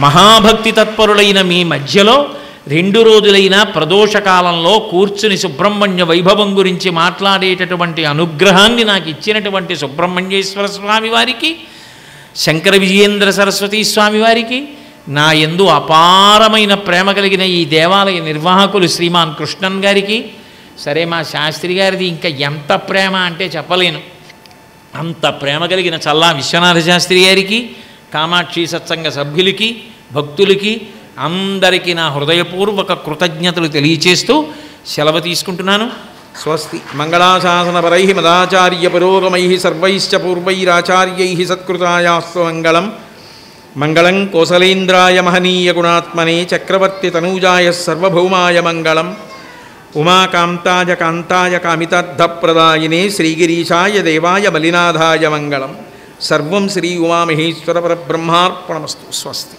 మహాభక్తి తత్పరులైన మీ మధ్యలో 2 రోజులైన ప్రదోషకాలంలో కూర్చుని సుబ్రహ్మణ్య వైభవం గురించి మాట్లాడేటటువంటి అనుగ్రహాన్ని నాకు ఇచ్చినటువంటి సుబ్రహ్మణ్యేశ్వర స్వామి వారికి శంకర విజయేంద్ర సరస్వతి స్వామి వారికి నా యందు అపారమైన ప్రేమ కలిగిన ఈ దేవాలయ నిర్వాహకులు శ్రీమాన్ కృష్ణన్ గారికి, సరే మా శాస్త్రి గారిది ఇంకా ఎంత ప్రేమ అంటే చెప్పలేను, అంత ప్రేమ కలిగిన చల్లా విశ్వనాథ శాస్త్రి గారికి, కామాక్షి సత్సంగ సభ్యులకి, భక్తులకి అందరికీ నా హృదయపూర్వక కృతజ్ఞతలు తెలియచేస్తూ సెలవు తీసుకుంటున్నాను. స్వస్తి. మంగళాశాసనపరై మదాచార్య పురోగమై సర్వైశ్చ పూర్వైరాచార్యై సత్కృతాయాస్తు మంగళం. మంగళం కోసలేంద్రాయ మహనీయ గుణాత్మనే చక్రవర్తి తనూజాయ సర్వభౌమాయ మంగళం. ఉమాకాంతాయ కాంతాయ కామితార్థప్రదాయినే శ్రీగిరీశాయ దేవాయ మలినాథాయ మంగళం. సర్వం శ్రీ ఉమామహేశ్వర పరబ్రహ్మార్పణమస్తు. స్వస్తి.